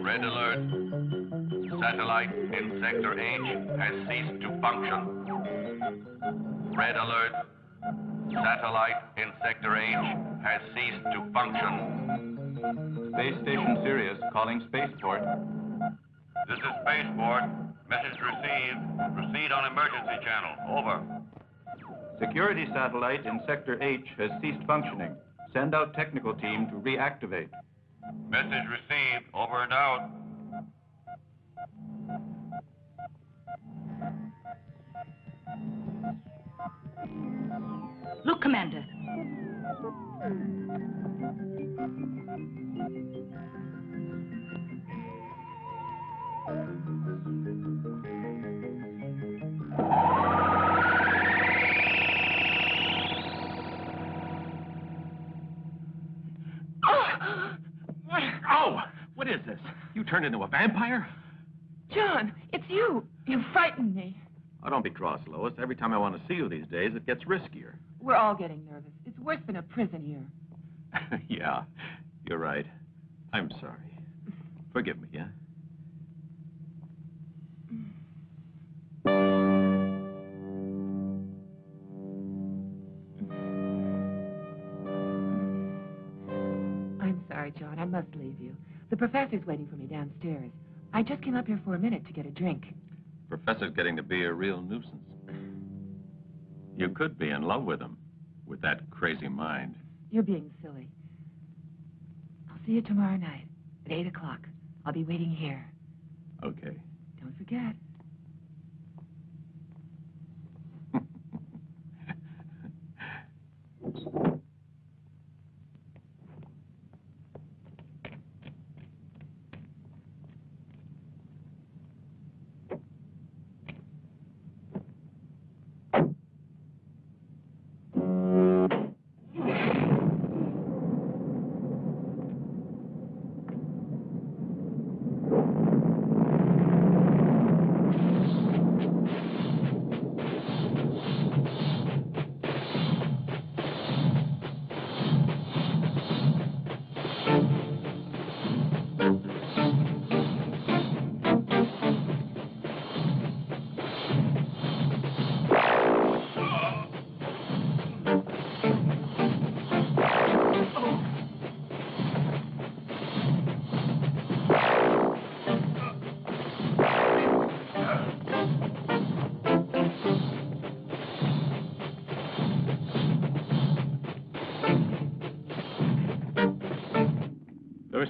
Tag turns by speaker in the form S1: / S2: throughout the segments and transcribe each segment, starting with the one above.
S1: Red alert. Satellite in Sector H has ceased to function. Red alert. Satellite in Sector H has ceased to function.
S2: Space Station Sirius calling Spaceport.
S1: This is Spaceport. Message received. Proceed on emergency channel. Over.
S2: Security satellite in Sector H has ceased functioning. Send out technical team to reactivate.
S1: Message received. Over and out.
S3: Look, Commander.
S4: Oh! What is this? You turned into a vampire?
S5: John, it's you. You frightened me.
S4: Oh, don't be cross, Lois. Every time I want to see you these days, it gets riskier.
S5: We're all getting nervous. It's worse than a prison here.
S4: Yeah, you're right. I'm sorry. Forgive me, yeah?
S5: I'm sorry, John. I must leave you. The professor's waiting for me downstairs. I just came up here for a minute to get a drink.
S4: Professor's getting to be a real nuisance. You could be in love with him, with that crazy mind.
S5: You're being silly. I'll see you tomorrow night at 8 o'clock. I'll be waiting here.
S4: Okay.
S5: Don't forget.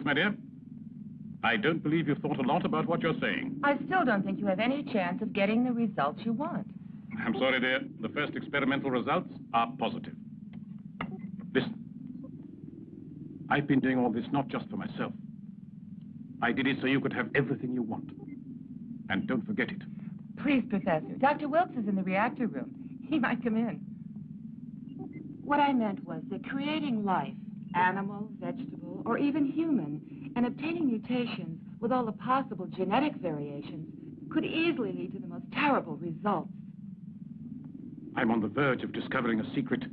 S6: My dear, I don't believe you've thought a lot about what you're saying.
S5: I still don't think you have any chance of getting the results you want.
S6: I'm sorry, dear. The first experimental results are positive. Listen. I've been doing all this not just for myself. I did it so you could have everything you want. And don't forget it.
S5: Please, Professor. Dr. Wilkes is in the reactor room. He might come in. What I meant was that creating life, animal, vegetable, or even human, and obtaining mutations with all the possible genetic variations could easily lead to the most terrible results.
S6: I'm on the verge of discovering a secret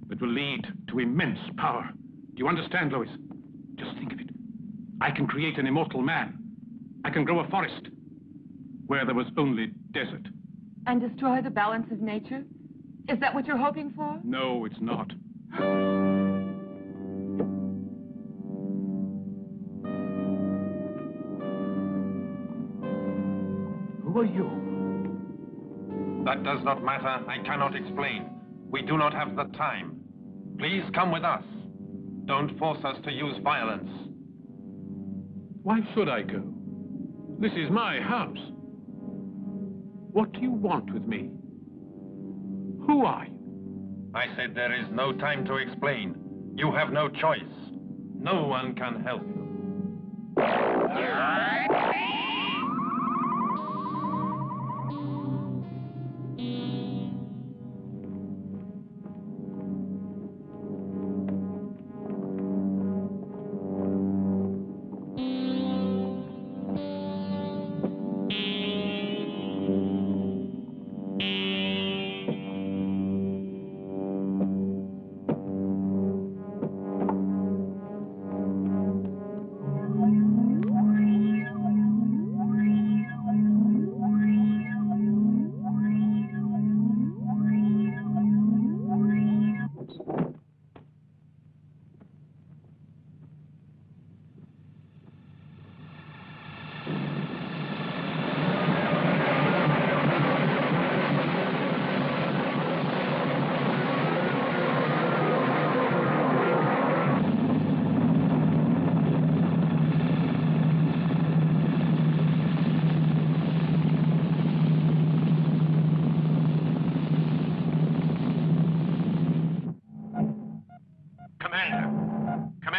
S6: that will lead to immense power. Do you understand, Lois? Just think of it. I can create an immortal man. I can grow a forest where there was only desert.
S5: And destroy the balance of nature? Is that what you're hoping for?
S6: No, it's not.
S4: Who are you?
S7: That does not matter. I cannot explain. We do not have the time. Please come with us. Don't force us to use violence.
S6: Why should I go? This is my house. What do you want with me? Who are you?
S7: I said there is no time to explain. You have no choice. No one can help you.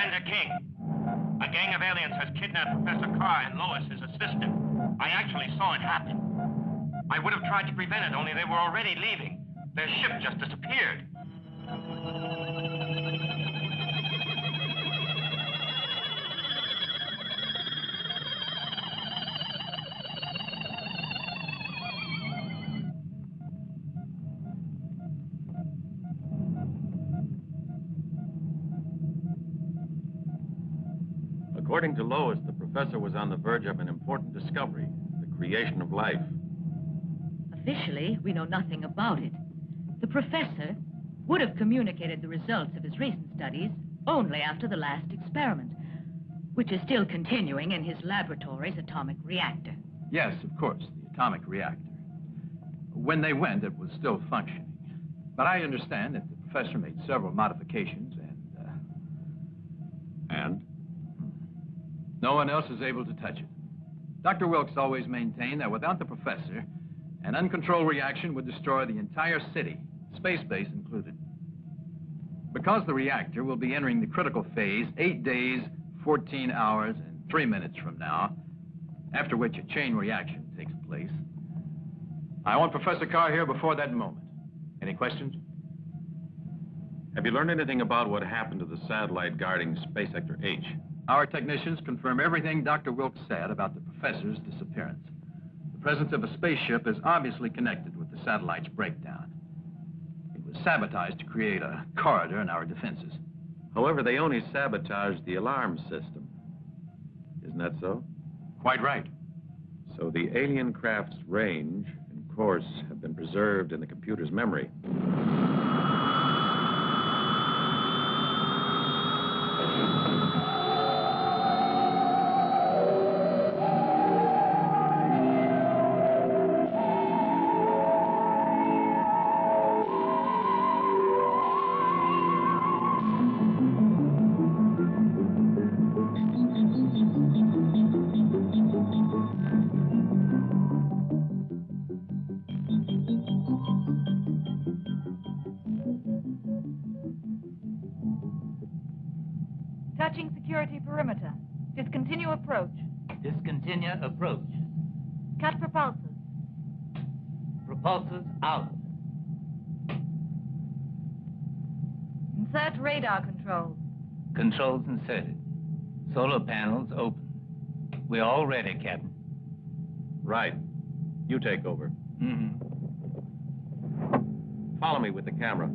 S3: Commander King. A gang of aliens has kidnapped Professor Carr and Lois, his assistant. I actually saw it happen. I would have tried to prevent it, only they were already leaving. Their ship just disappeared.
S4: According to Lois, the professor was on the verge of an important discovery, the creation of life.
S8: Officially, we know nothing about it. The professor would have communicated the results of his recent studies only after the last experiment, which is still continuing in his laboratory's atomic reactor.
S9: Yes, of course, the atomic reactor. When they went, it was still functioning. But I understand that the professor made several modifications
S4: And?
S9: No one else is able to touch it. Dr. Wilkes always maintained that without the professor, an uncontrolled reaction would destroy the entire city, space base included. Because the reactor will be entering the critical phase 8 days, 14 hours, and 3 minutes from now, after which a chain reaction takes place, I want Professor Carr here before that moment. Any questions?
S4: Have you learned anything about what happened to the satellite guarding Space Sector H?
S9: Our technicians confirm everything Dr. Wilkes said about the professor's disappearance. The presence of a spaceship is obviously connected with the satellite's breakdown. It was sabotaged to create a corridor in our defenses.
S4: However, they only sabotaged the alarm system. Isn't that so?
S9: Quite right.
S4: So the alien craft's range and course have been preserved in the computer's memory.
S10: Touching security perimeter. Discontinue approach.
S11: Discontinue approach.
S10: Cut propulsors.
S11: Propulsors out.
S10: Insert radar controls.
S11: Controls inserted. Solar panels open. We're all ready, Captain.
S4: Right. You take over.
S11: Mm-hmm.
S4: Follow me with the camera.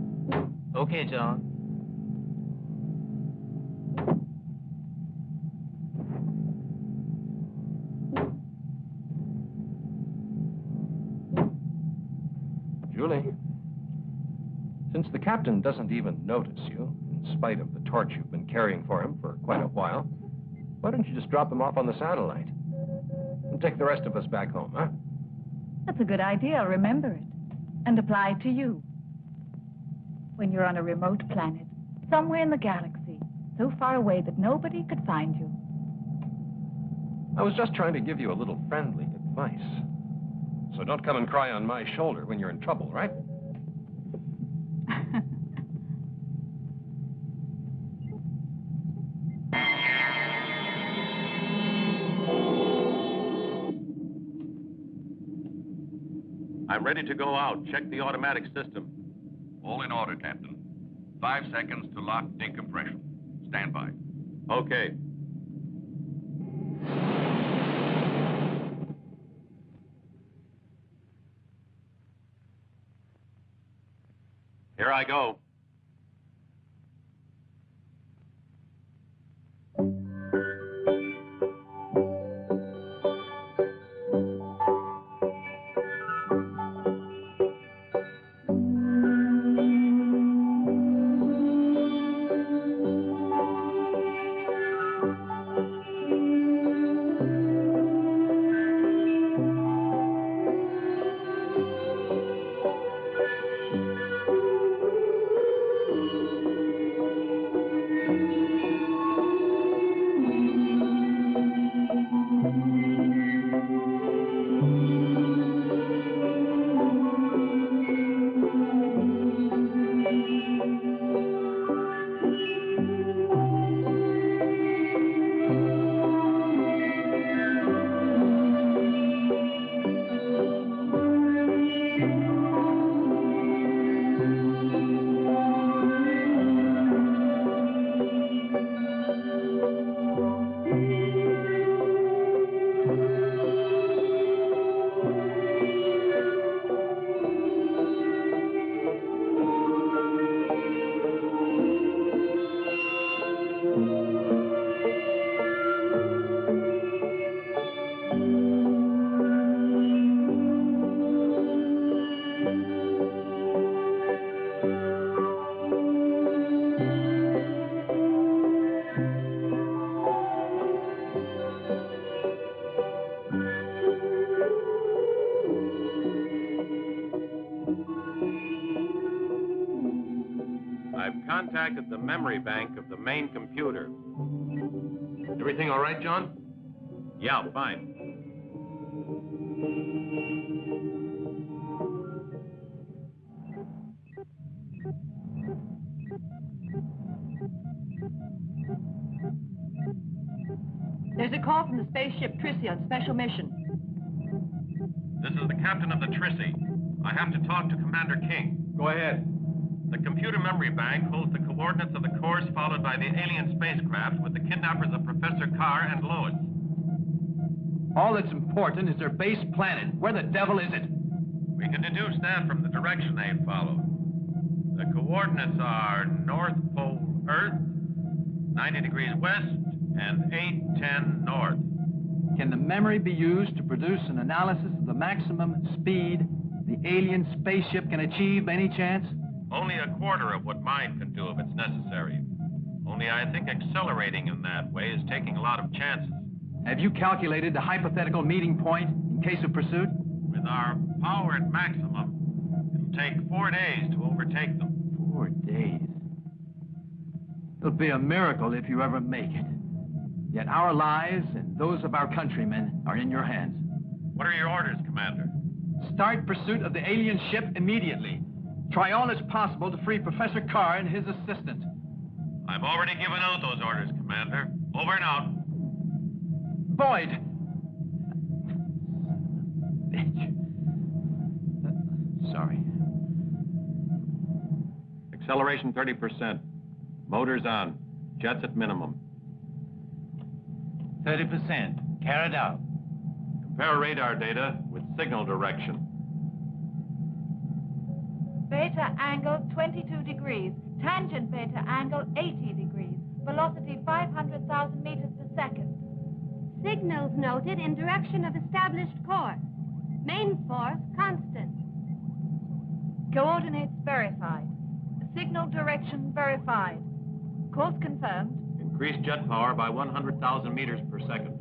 S11: Okay, John.
S12: Julie, since the captain doesn't even notice you, in spite of the torch you've been carrying for him for quite a while, why don't you just drop him off on the satellite? And take the rest of us back home, huh?
S10: That's a good idea. Remember it. And apply it to you. When you're on a remote planet, somewhere in the galaxy, so far away that nobody could find you.
S12: I was just trying to give you a little friendly advice. So don't come and cry on my shoulder when you're in trouble, right?
S4: I'm ready to go out. Check the automatic system.
S1: All in order, Captain. 5 seconds to lock decompression. Stand by.
S4: Okay. Here I go. memory bank of the main computer.
S12: Everything all right, John?
S4: Yeah, fine.
S13: There's a call from the spaceship Trissy on special mission.
S3: This is the captain of the Trissy. I have to talk to Commander King.
S12: Go ahead.
S3: The computer memory bank holds the coordinates of the course followed by the alien spacecraft with the kidnappers of Professor Carr and Lois.
S9: All that's important is their base planet. Where the devil is it?
S3: We can deduce that from the direction they followed. The coordinates are North Pole Earth, 90 degrees west, and 810 north.
S9: Can the memory be used to produce an analysis of the maximum speed the alien spaceship can achieve by any chance?
S3: Only a quarter of what mine can do if it's necessary. Only I think accelerating in that way is taking a lot of chances.
S9: Have you calculated the hypothetical meeting point in case of pursuit?
S3: With our power at maximum, it'll take 4 days to overtake them.
S9: 4 days? It'll be a miracle if you ever make it. Yet our lives and those of our countrymen are in your hands.
S3: What are your orders, Commander?
S9: Start pursuit of the alien ship immediately. Try all as possible to free Professor Carr and his assistant.
S3: I've already given out those orders, Commander. Over and out.
S9: Boyd! Bitch. Sorry.
S4: Acceleration 30%. Motors on. Jets at minimum.
S11: 30%. Carried out.
S4: Compare radar data with signal direction.
S10: Beta angle 22 degrees. Tangent beta angle 80 degrees. Velocity 500,000 meters per second.
S14: Signals noted in direction of established course. Main force constant.
S10: Coordinates verified. Signal direction verified. Course confirmed.
S4: Increase jet power by 100,000 meters per second.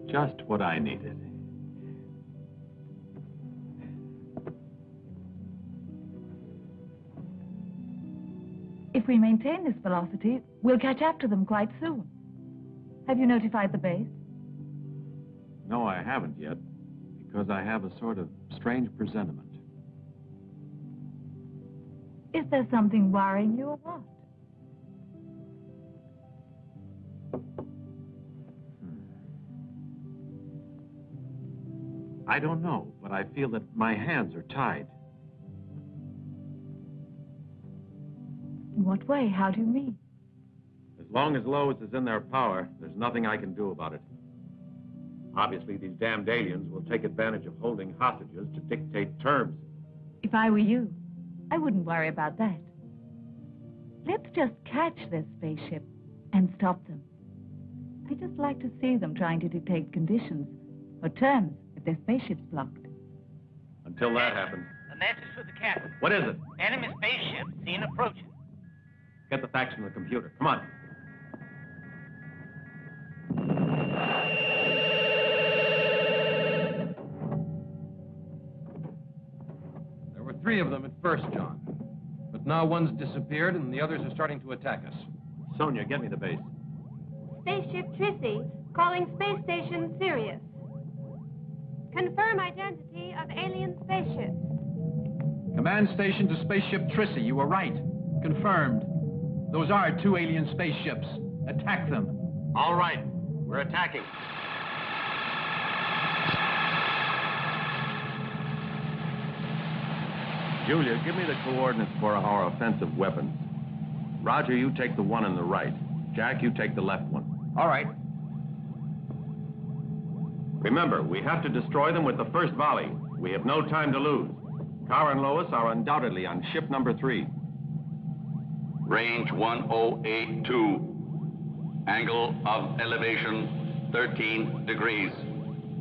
S4: Just what I needed.
S10: If we maintain this velocity, we'll catch up to them quite soon. Have you notified the base?
S4: No, I haven't yet, because I have a sort of strange presentiment.
S10: Is there something worrying you or what?
S4: I don't know, but I feel that my hands are tied.
S10: In what way? How do you mean?
S4: As long as Lois is in their power, there's nothing I can do about it. Obviously, these damned aliens will take advantage of holding hostages to dictate terms.
S10: If I were you, I wouldn't worry about that. Let's just catch this spaceship and stop them. I just like to see them trying to dictate conditions or terms if their spaceship's blocked.
S4: Until that happens.
S11: A message for the captain.
S4: What is it?
S11: Enemy spaceship seen approaching.
S4: Get the facts from the computer. Come on.
S12: There were 3 of them at first, John. But now one's disappeared and the others are starting to attack us.
S4: Sonia, get me the base.
S14: Spaceship Trissy, calling space station Sirius. Confirm identity of alien spaceship.
S9: Command station to spaceship Trissy, you were right. Confirmed. Those are 2 alien spaceships. Attack them.
S3: All right. We're attacking.
S4: Julia, give me the coordinates for our offensive weapons. Roger, you take the one on the right. Jack, you take the left one.
S11: All right.
S4: Remember, we have to destroy them with the first volley. We have no time to lose. Carr and Lois are undoubtedly on ship number 3.
S1: Range 1082. Angle of elevation 13 degrees.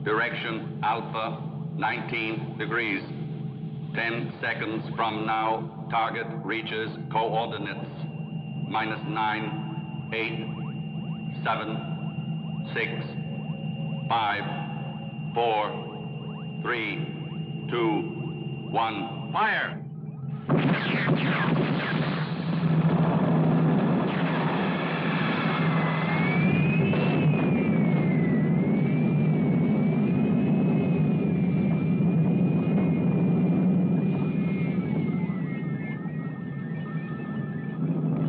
S1: Direction Alpha 19 degrees. 10 seconds from now, target reaches coordinates -9, 8, 7, 6, 5, 4, 3, 2, 1. Fire!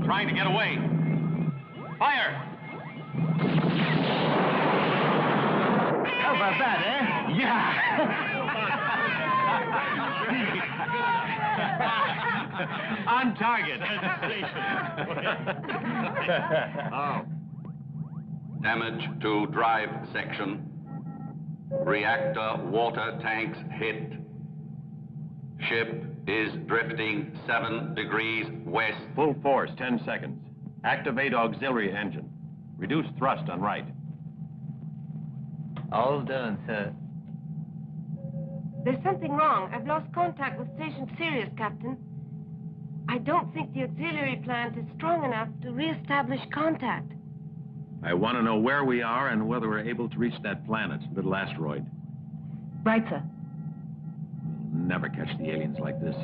S3: Trying to get away. Fire!
S11: How about that, eh?
S3: Yeah!
S11: On target.
S3: Oh.
S1: Damage to drive section. Reactor water tanks hit. Ship is drifting 7 degrees west.
S4: Full force, 10 seconds. Activate auxiliary engine. Reduce thrust on right.
S11: All done, sir.
S14: There's something wrong. I've lost contact with Station Sirius, Captain. I don't think the auxiliary plant is strong enough to re-establish contact.
S4: I want to know where we are and whether we're able to reach that planet, little asteroid.
S10: Right, sir.
S4: We'll never catch the aliens like this.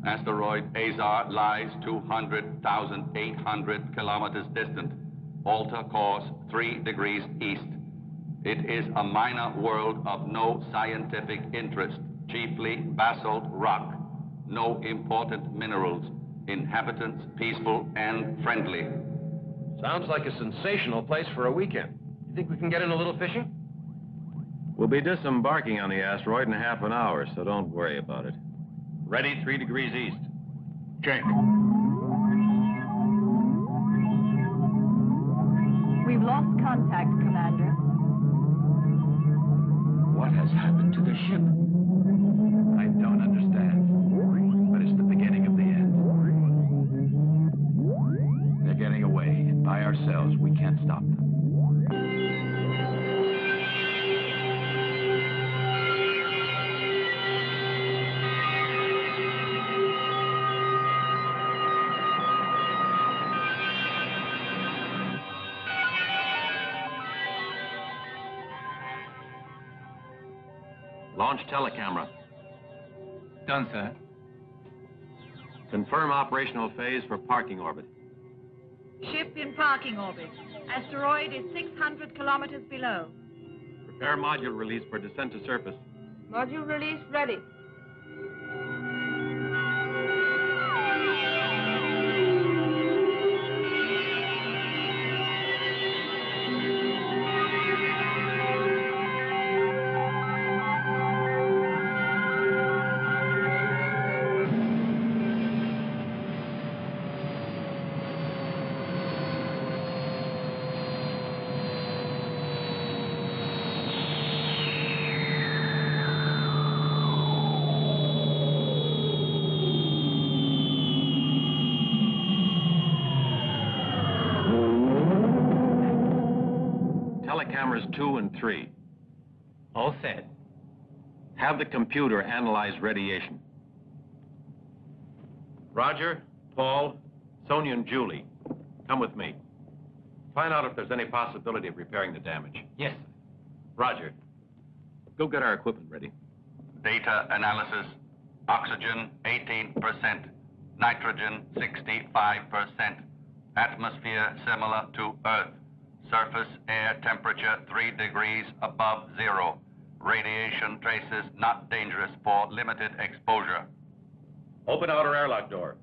S1: Asteroid Azar lies 200,800 kilometers distant. Alter course 3 degrees east. It is a minor world of no scientific interest, chiefly basalt rock. No important minerals. Inhabitants peaceful and friendly.
S12: Sounds like a sensational place for a weekend. You think we can get in a little fishing?
S4: We'll be disembarking on the asteroid in half an hour, so don't worry about it. Ready, 3 degrees east.
S6: Check.
S13: We've lost contact, Commander.
S11: What has happened to the ship? I don't understand. But it's the beginning of the end. They're getting away, and by ourselves, we can't stop them.
S4: Launch telecamera.
S11: Done, sir.
S4: Confirm operational phase for parking orbit.
S13: Ship in parking orbit. Asteroid is 600 kilometers below.
S4: Prepare module release for descent to surface.
S14: Module release ready.
S4: Telecameras 2 and 3.
S11: All set.
S4: Have the computer analyze radiation. Roger, Paul, Sonia and Julie, come with me. Find out if there's any possibility of repairing the damage.
S11: Yes, sir.
S4: Roger. Go get our equipment ready.
S1: Data analysis. Oxygen 18%. Nitrogen 65%. Atmosphere similar to Earth. Surface air temperature 3 degrees above zero. Radiation traces not dangerous for limited exposure.
S4: Open outer airlock door.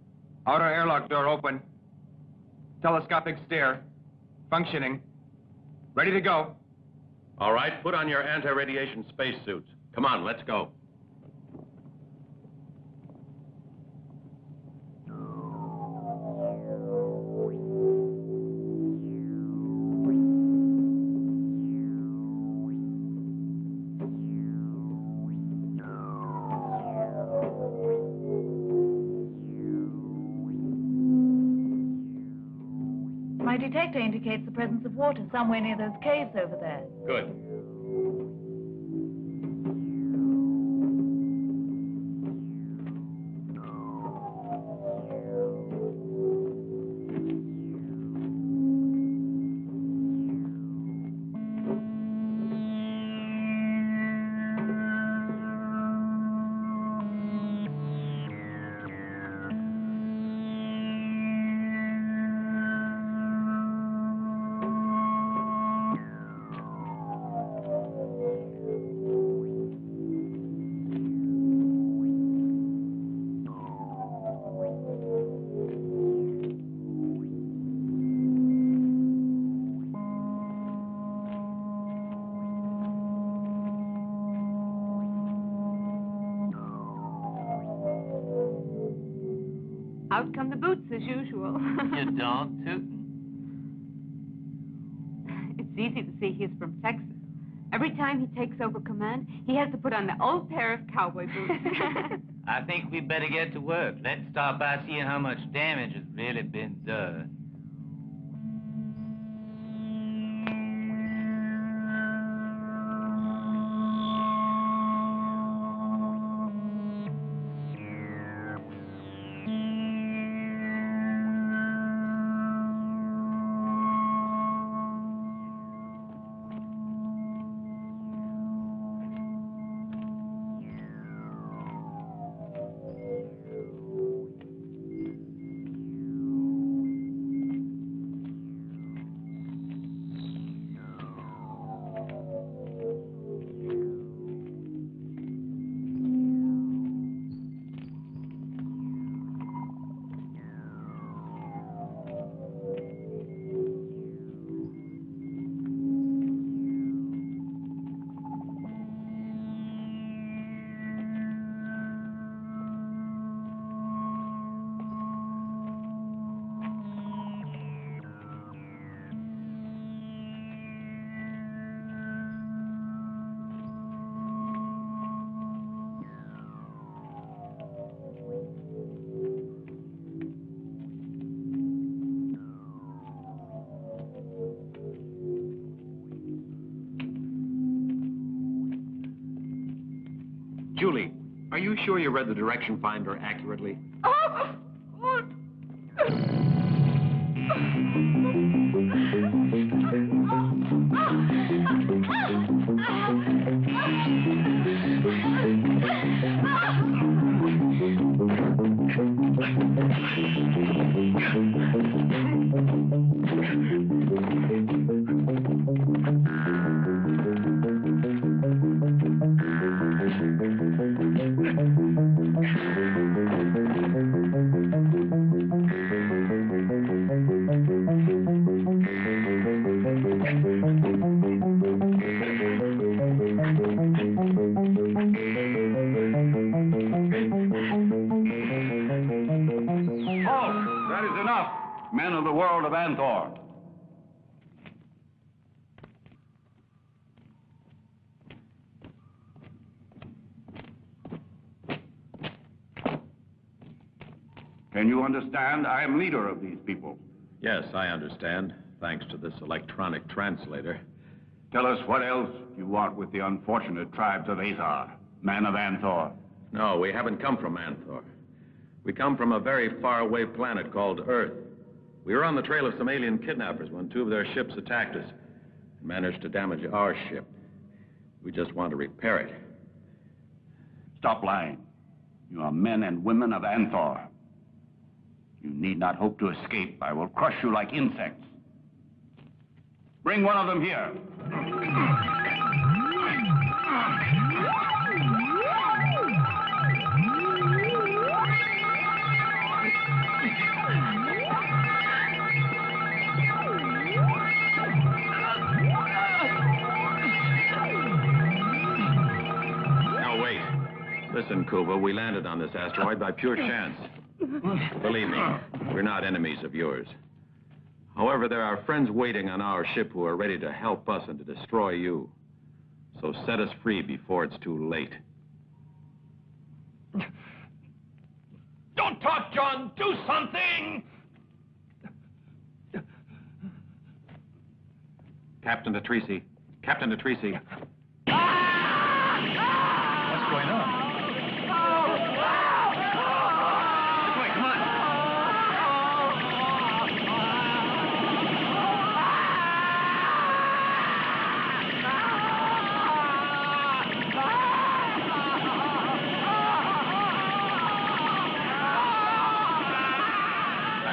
S15: Outer airlock door open. Telescopic stair. Functioning. Ready to go.
S4: All right, put on your anti-radiation spacesuits. Come on, let's go.
S10: detector indicates the presence of water somewhere near those caves over there.
S12: Good.
S5: Out come the boots as usual.
S16: You don't, Tootin'?
S5: It's easy to see he's from Texas. Every time he takes over command, he has to put on the old pair of cowboy boots.
S16: I think we better get to work. Let's start by seeing how much damage has really been done.
S4: Julie, are you sure you read the direction finder accurately?
S5: Oh,
S1: That is enough, men of the world of Anthor. Can you understand? I am leader of these people.
S4: Yes, I understand, thanks to this electronic translator.
S1: Tell us what else you want with the unfortunate tribes of Azar, man of Anthor.
S4: No, we haven't come from Anthor. We come from a very faraway planet called Earth. We were on the trail of some alien kidnappers when two of their ships attacked us and managed to damage our ship. We just want to repair it.
S1: Stop lying. You are men and women of Anthor. You need not hope to escape. I will crush you like insects. Bring one of them here.
S4: Now, wait. Listen, Kuva, we landed on this asteroid by pure chance. Believe me, we're not enemies of yours. However, there are friends waiting on our ship who are ready to help us and to destroy you. So set us free before it's too late.
S3: Don't talk, John! Do something!
S4: Captain Patrese. Captain Patrese.
S9: What's going on?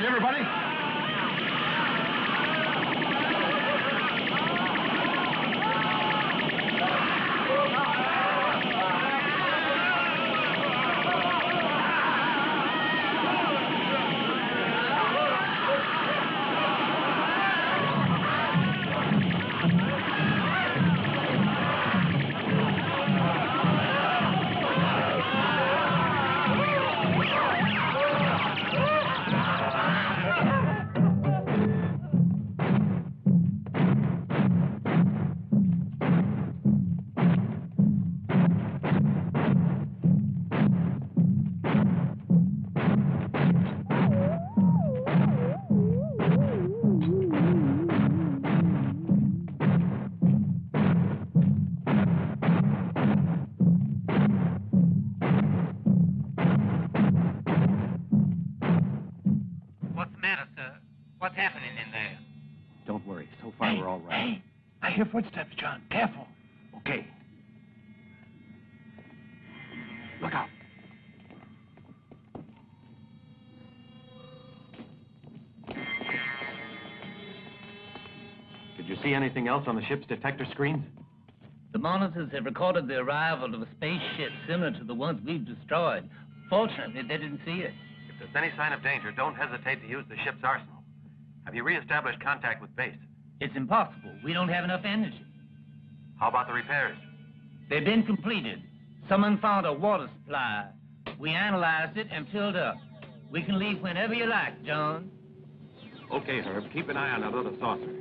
S4: Everybody?
S16: What's happening in there?
S12: Don't worry. So far, we're all right.
S11: Hey, I hear footsteps, John. Careful. Okay. Look out.
S12: Did you see anything else on the ship's detector screens?
S16: The monitors have recorded the arrival of a spaceship similar to the ones we've destroyed. Fortunately, they didn't see it.
S12: If there's any sign of danger, don't hesitate to use the ship's arsenal. Have you reestablished contact with base?
S16: It's impossible. We don't have enough energy.
S12: How about the repairs?
S16: They've been completed. Someone found a water supply. We analyzed it and filled up. We can leave whenever you like, John.
S4: Okay, Herb. Keep an eye on that other saucer.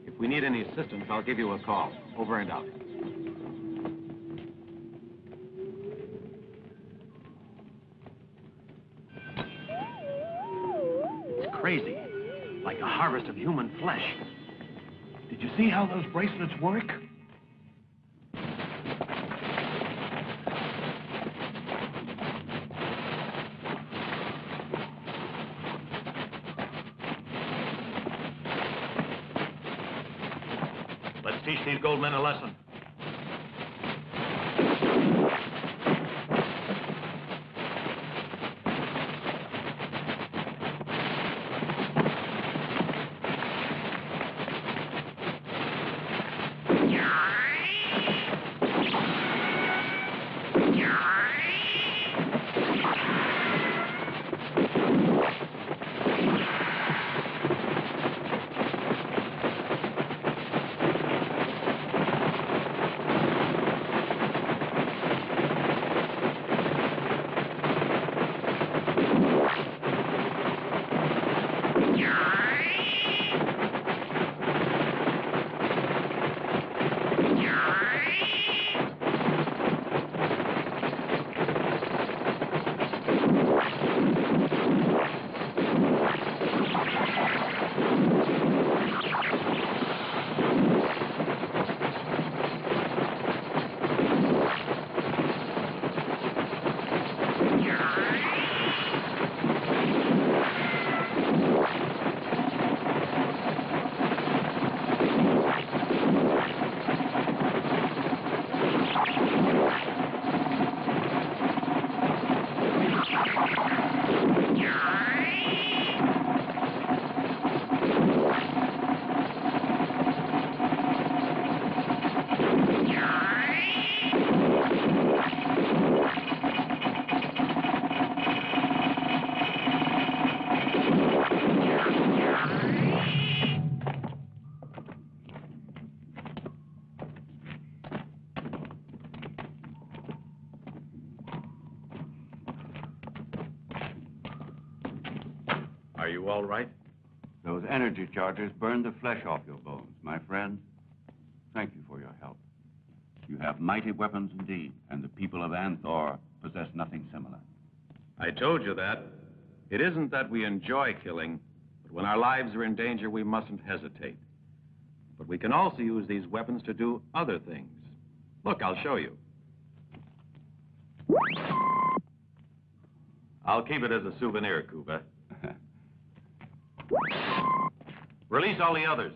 S4: If we need any assistance, I'll give you a call. Over and out.
S11: It's crazy. Like a harvest of human flesh. Did you see how those bracelets work?
S9: Let's teach these gold men a lesson.
S4: Are you all right?
S1: Those energy charges burned the flesh off your bones, my friend. Thank you for your help. You have mighty weapons indeed, and the people of Anthor possess nothing similar.
S4: I told you that. It isn't that we enjoy killing, but when our lives are in danger, we mustn't hesitate. But we can also use these weapons to do other things. Look, I'll show you. I'll keep it as a souvenir, Kuba. Release all the others.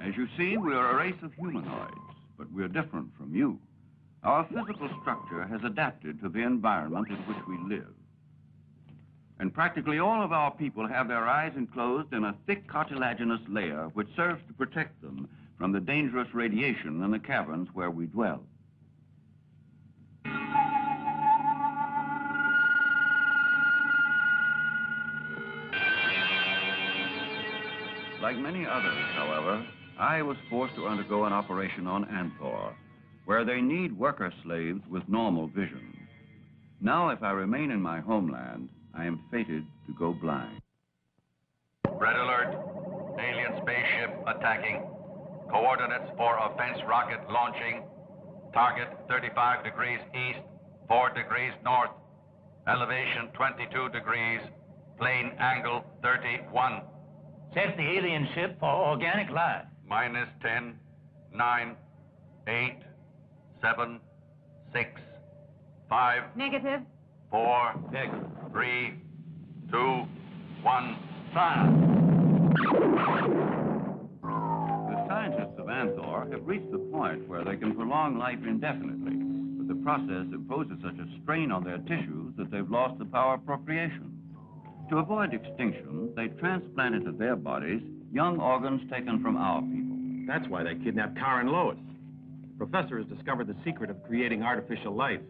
S17: As you see, we are a race of humanoids, but we're different from you. Our physical structure has adapted to the environment in which we live. And practically all of our people have their eyes enclosed in a thick cartilaginous layer which serves to protect them from the dangerous radiation in the caverns where we dwell. Like many others, however, I was forced to undergo an operation on Anthor, where they need worker slaves with normal vision. Now, if I remain in my homeland, I am fated to go blind.
S1: Red alert. Alien spaceship attacking. Coordinates for offense rocket launching. Target 35 degrees east, 4 degrees north. Elevation 22 degrees. Plane angle 31.
S16: Set the alien ship for organic life.
S1: Minus 10, 9, 8, 7, 6, 5.
S13: Negative.
S1: 4, 3, 2, 1.
S16: Fire.
S17: The scientists of Anthor have reached the point where they can prolong life indefinitely, but the process imposes such a strain on their tissues that they've lost the power of procreation. To avoid extinction, they transplant into their bodies young organs taken from our people.
S4: That's why they kidnapped Carr and Lois. The professor has discovered the secret of creating artificial life.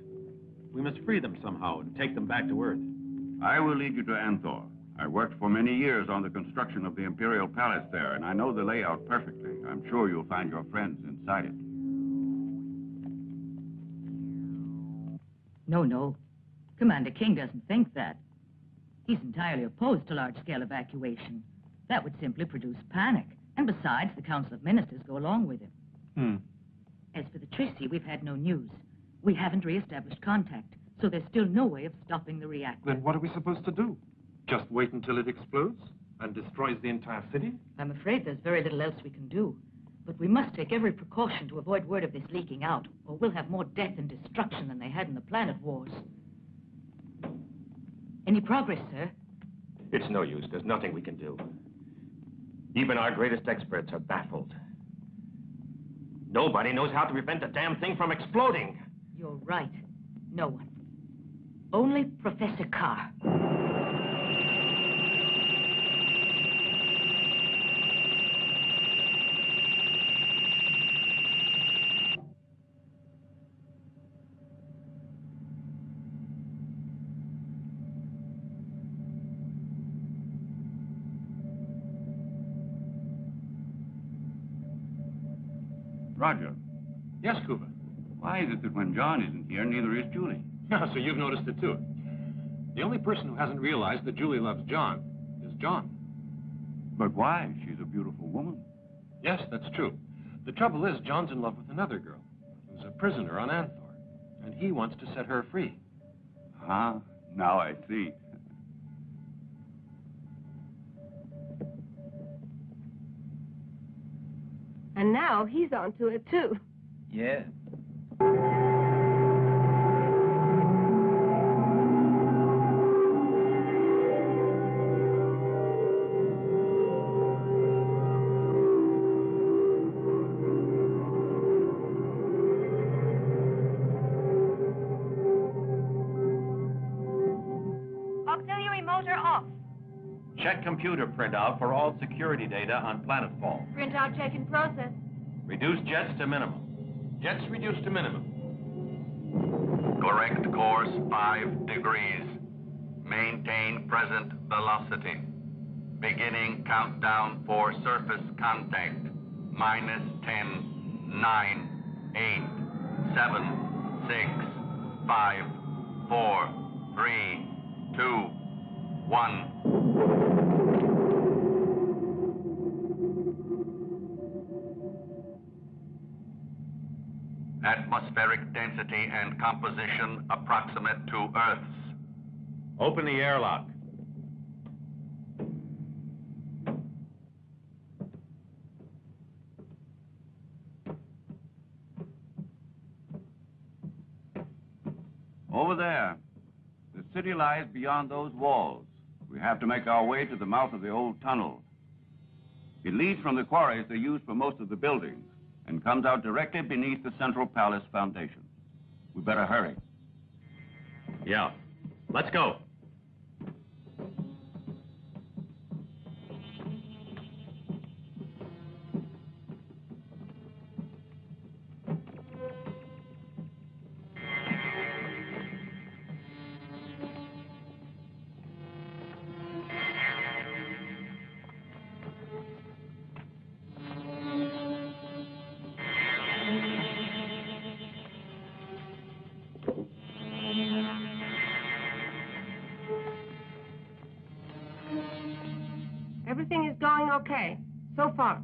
S4: We must free them somehow and take them back to Earth.
S17: I will lead you to Anthor. I worked for many years on the construction of the Imperial Palace there, and I know the layout perfectly. I'm sure you'll find your friends inside it.
S8: No. Commander King doesn't think that. He's entirely opposed to large-scale evacuation. That would simply produce panic. And besides, the Council of Ministers go along with him. As for the Tracy, we've had no news. We haven't re-established contact, so there's still no way of stopping the reactor.
S7: Then what are we supposed to do? Just wait until it explodes and destroys the entire city?
S8: I'm afraid there's very little else we can do. But we must take every precaution to avoid word of this leaking out, or we'll have more death and destruction than they had in the Planet Wars. Any progress, sir?
S12: It's no use. There's nothing we can do. Even our greatest experts are baffled. Nobody knows how to prevent the damn thing from exploding.
S8: You're right. No one. Only Professor Carr.
S17: Roger.
S7: Yes, Kuba.
S17: Why is it that when John isn't here, neither is Julie?
S7: So you've noticed it, too. The only person who hasn't realized that Julie loves John is John.
S17: But why? She's a beautiful woman.
S7: Yes, that's true. The trouble is, John's in love with another girl who's a prisoner on Anthor, and he wants to set her free.
S17: Ah, now I see.
S14: And now he's onto it, too.
S16: Yeah.
S13: Auxiliary motor off.
S4: Check computer printout for all security data on planetfall.
S13: Printout check in process.
S4: Reduce jets to minimum.
S12: Jets reduced to minimum.
S1: Correct course 5 degrees. Maintain present velocity. Beginning countdown for surface contact. Minus 10, 9, 8, 7, 6, 5, 4, 3, 2, 1. Atmospheric density and composition approximate to Earth's.
S4: Open the airlock.
S17: Over there. The city lies beyond those walls. We have to make our way to the mouth of the old tunnel. It leads from the quarries they use for most of the buildings and comes out directly beneath the Central Palace foundation. We better hurry.
S4: Yeah. Let's go.
S14: Everything is going okay, so far.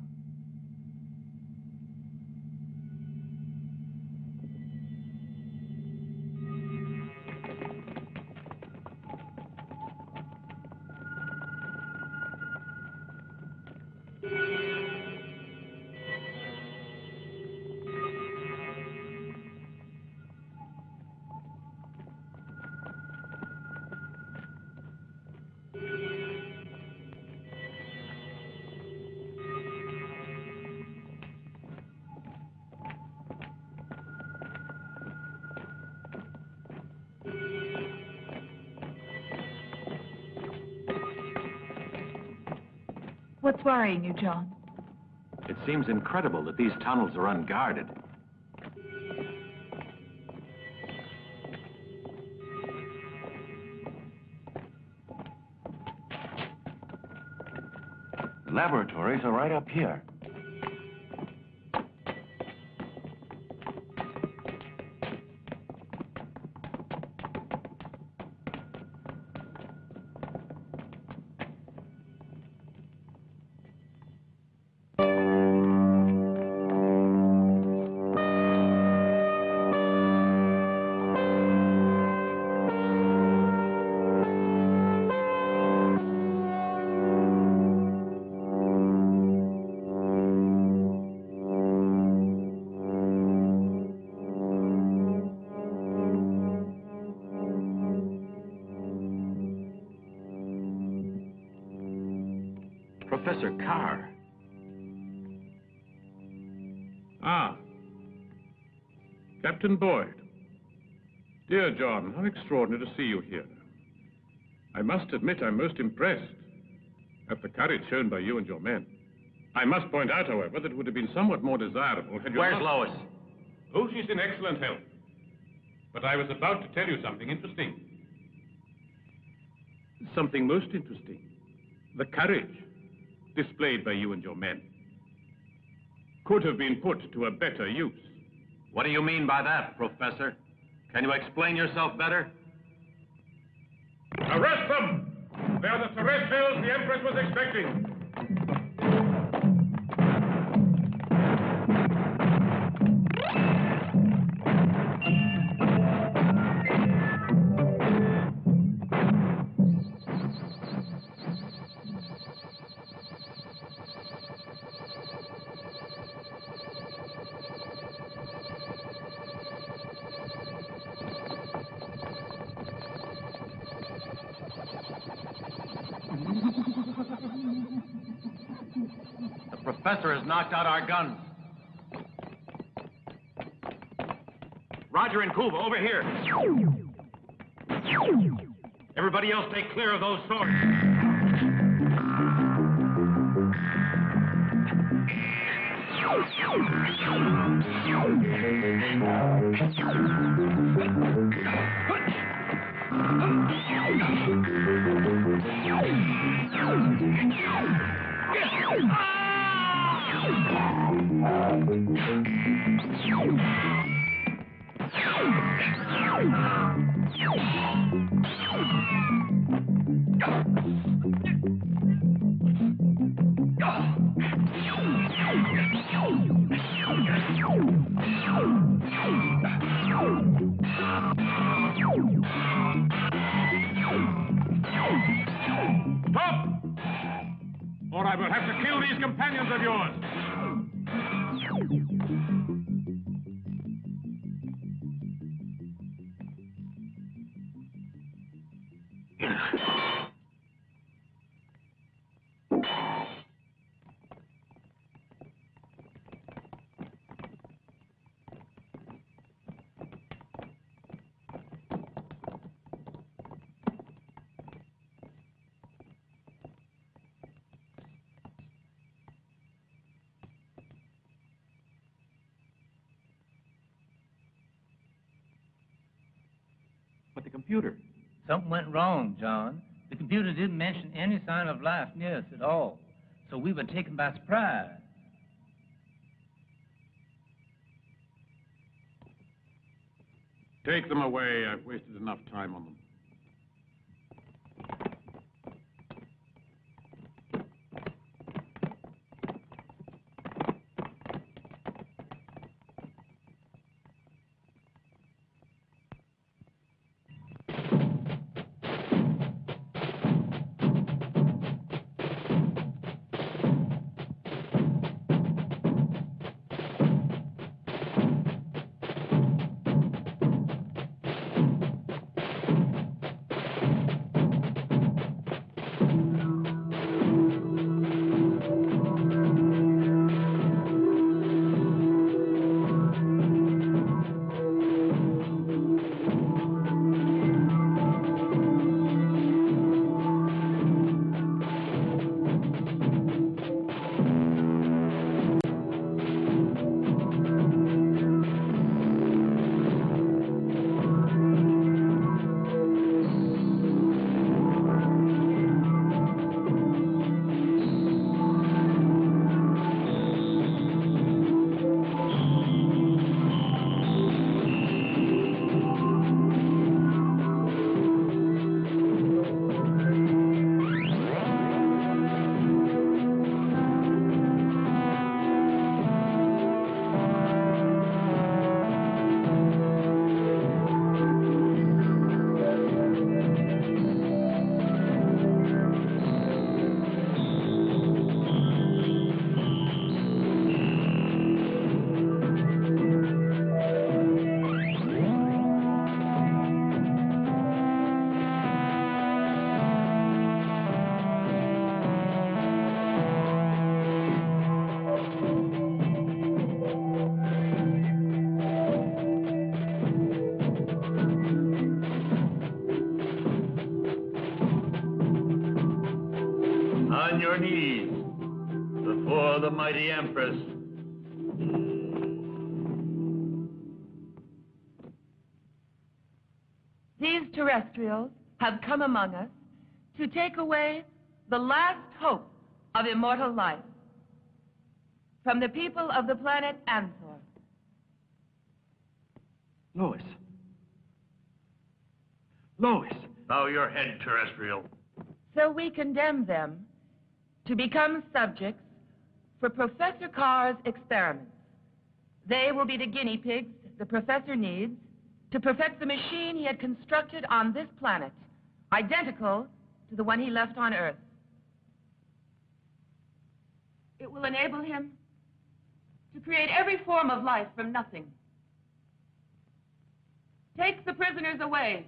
S10: What's worrying you, John?
S4: It seems incredible that these tunnels are unguarded.
S17: The laboratories are right up here.
S4: Professor Carr.
S6: Ah. Captain Boyd. Dear John, how extraordinary to see you here. I must admit I'm most impressed at the courage shown by you and your men. I must point out, however, that it would have been somewhat more desirable had you...
S4: Where's Lois?
S6: Oh, she's in excellent health. But I was about to tell you something interesting. Something most interesting. The courage displayed by you and your men could have been put to a better use.
S4: What do you mean by that, Professor? Can you explain yourself better?
S6: Arrest them! They are the terrestrials the Empress was expecting.
S4: The professor has knocked out our guns.
S3: Roger and Kuba, over here. Everybody else stay clear of those swords.
S6: Stop! Or I will have to kill these companions of yours.
S9: But the computer.
S16: Something went wrong, John. The computer didn't mention any sign of life near us at all. So we were taken by surprise.
S6: Take them away. I've wasted enough time on them.
S9: On your knees before the mighty Empress.
S5: These terrestrials have come among us to take away the last hope of immortal life from the people of the planet Anthor.
S9: Lois. Lois. Bow your head, terrestrial.
S5: So we condemn them to become subjects for Professor Carr's experiments. They will be the guinea pigs the professor needs to perfect the machine he had constructed on this planet, identical to the one he left on Earth. It will enable him to create every form of life from nothing. Take the prisoners away.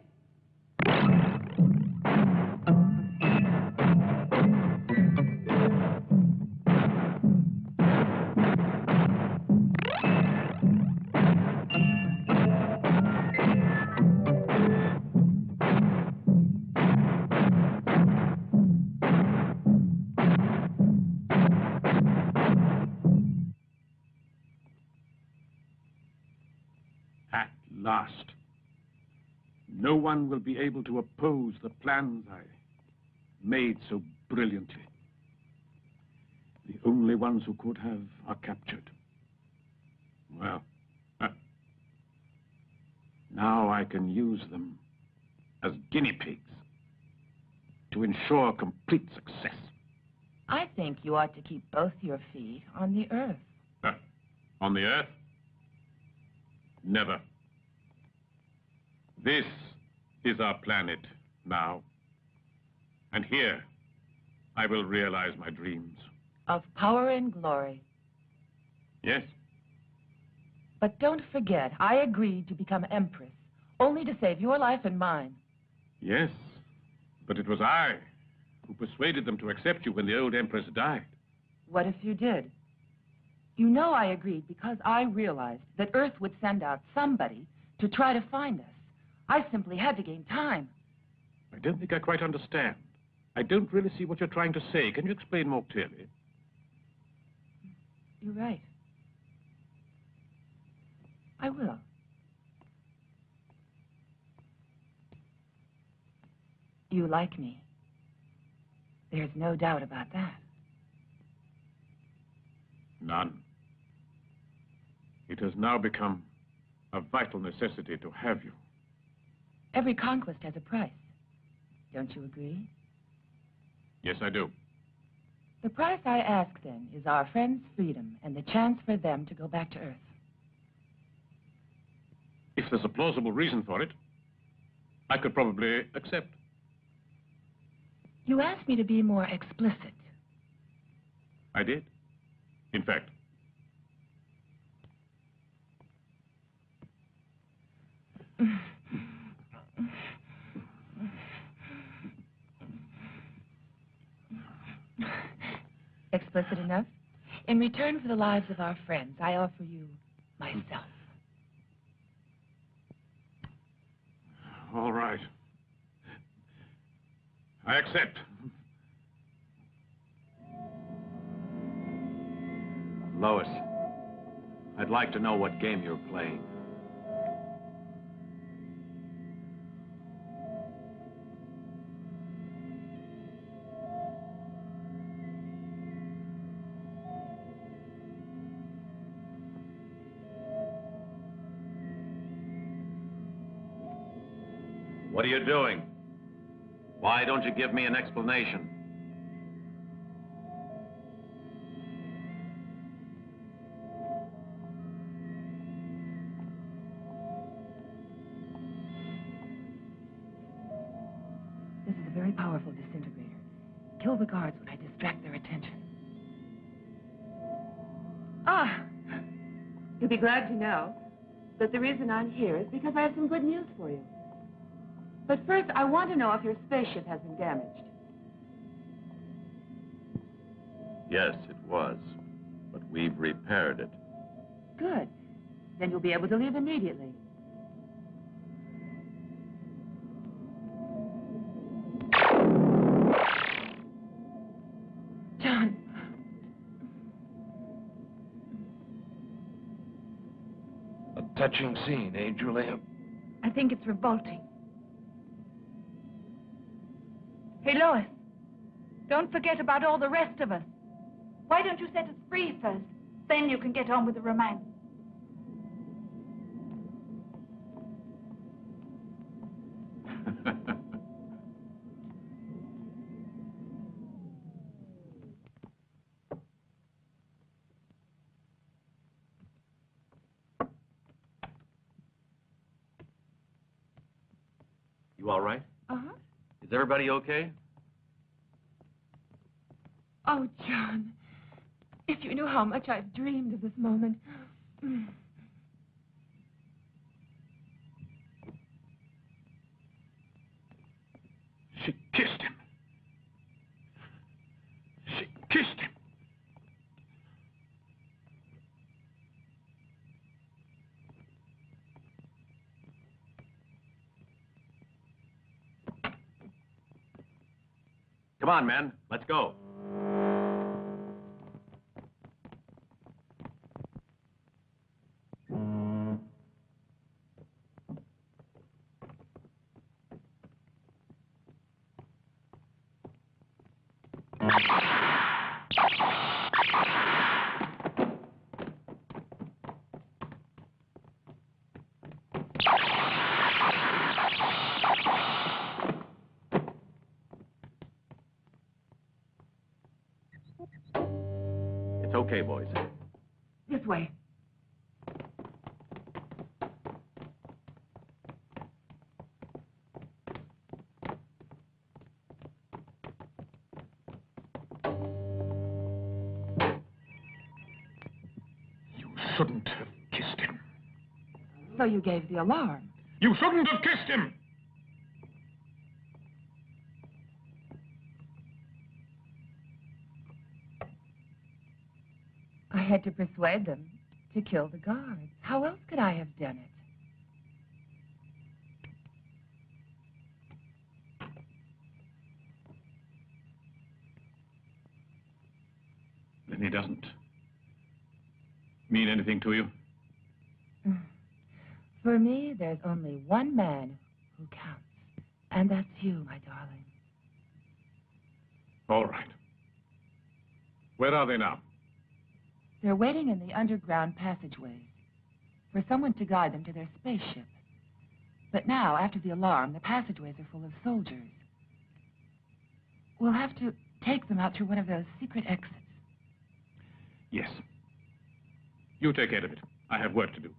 S6: At last, no one will be able to oppose the plans I made so brilliantly. The only ones who could have are captured. Well, now I can use them as guinea pigs to to ensure complete success.
S5: I think you ought to keep both your feet on the earth.
S6: On the Earth? Never. This is our planet now. And here, I will realize my dreams.
S5: Of power and glory.
S6: Yes?
S5: But don't forget, I agreed to become Empress, only to save your life and mine.
S6: Yes, but it was I who persuaded them to accept you when the old Empress died.
S5: What if you did? You know I agreed because I realized that Earth would send out somebody to try to find us. I simply had to gain time.
S6: I don't think I quite understand. I don't really see what you're trying to say. Can you explain more clearly?
S5: You're right. I will. You like me. There's no doubt about that.
S6: None. It has now become a vital necessity to have you.
S5: Every conquest has a price. Don't you agree?
S6: Yes, I do.
S5: The price I ask, then, is our friends' freedom and the chance for them to go back to Earth.
S6: If there's a plausible reason for it, I could probably accept.
S5: You asked me to be more explicit.
S6: I did. In fact.
S5: Explicit enough? In return for the lives of our friends, I offer you myself.
S6: All right. I accept.
S4: Lois, I'd like to know what game you're playing. What are you doing? Why don't you give me an explanation?
S5: This is a very powerful disintegrator. Kill the guards when I distract their attention. Ah! You'll be glad to know that the reason I'm here is because I have some good news for you. But first, I want to know if your spaceship has been damaged.
S4: Yes, it was. But we've repaired it.
S5: Good. Then you'll be able to leave immediately. John.
S12: A touching scene, eh, Julia?
S10: I think it's revolting. Hey, Lois, don't forget about all the rest of us. Why don't you set us free first? Then you can get on with the romance.
S4: You all right?
S5: Uh-huh.
S4: Is everybody okay?
S5: Oh, John, if you knew how much I've dreamed of this moment.
S6: She kissed him. She kissed him.
S4: Come on, men. Let's go. Okay, boys.
S5: This way.
S6: You shouldn't have kissed him.
S5: So you gave the alarm.
S6: You shouldn't have kissed him!
S5: I had to persuade them to kill the guards. How else could I have done it?
S6: Then he doesn't mean anything to you?
S5: For me, there's only one man who counts, and that's you, my darling.
S6: All right. Where are they now?
S5: They're waiting in the underground passageways for someone to guide them to their spaceship. But now, after the alarm, the passageways are full of soldiers. We'll have to take them out through one of those secret exits.
S6: Yes. You take care of it. I have work to do.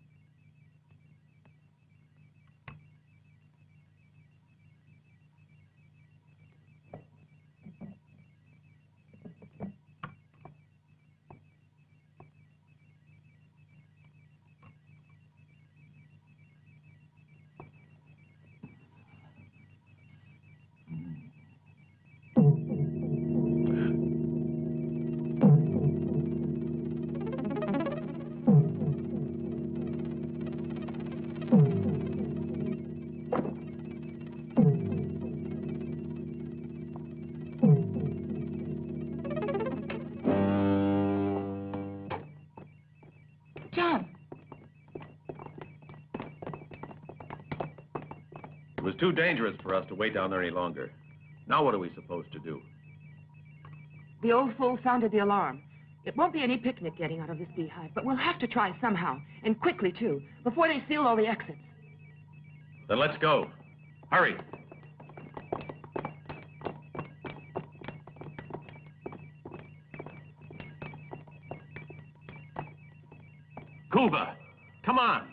S4: It was too dangerous for us to wait down there any longer. Now what are we supposed to do?
S5: The old fool sounded the alarm. It won't be any picnic getting out of this beehive, but we'll have to try somehow, and quickly, too, before they seal all the exits.
S4: Then let's go. Hurry.
S12: Cuba, come on.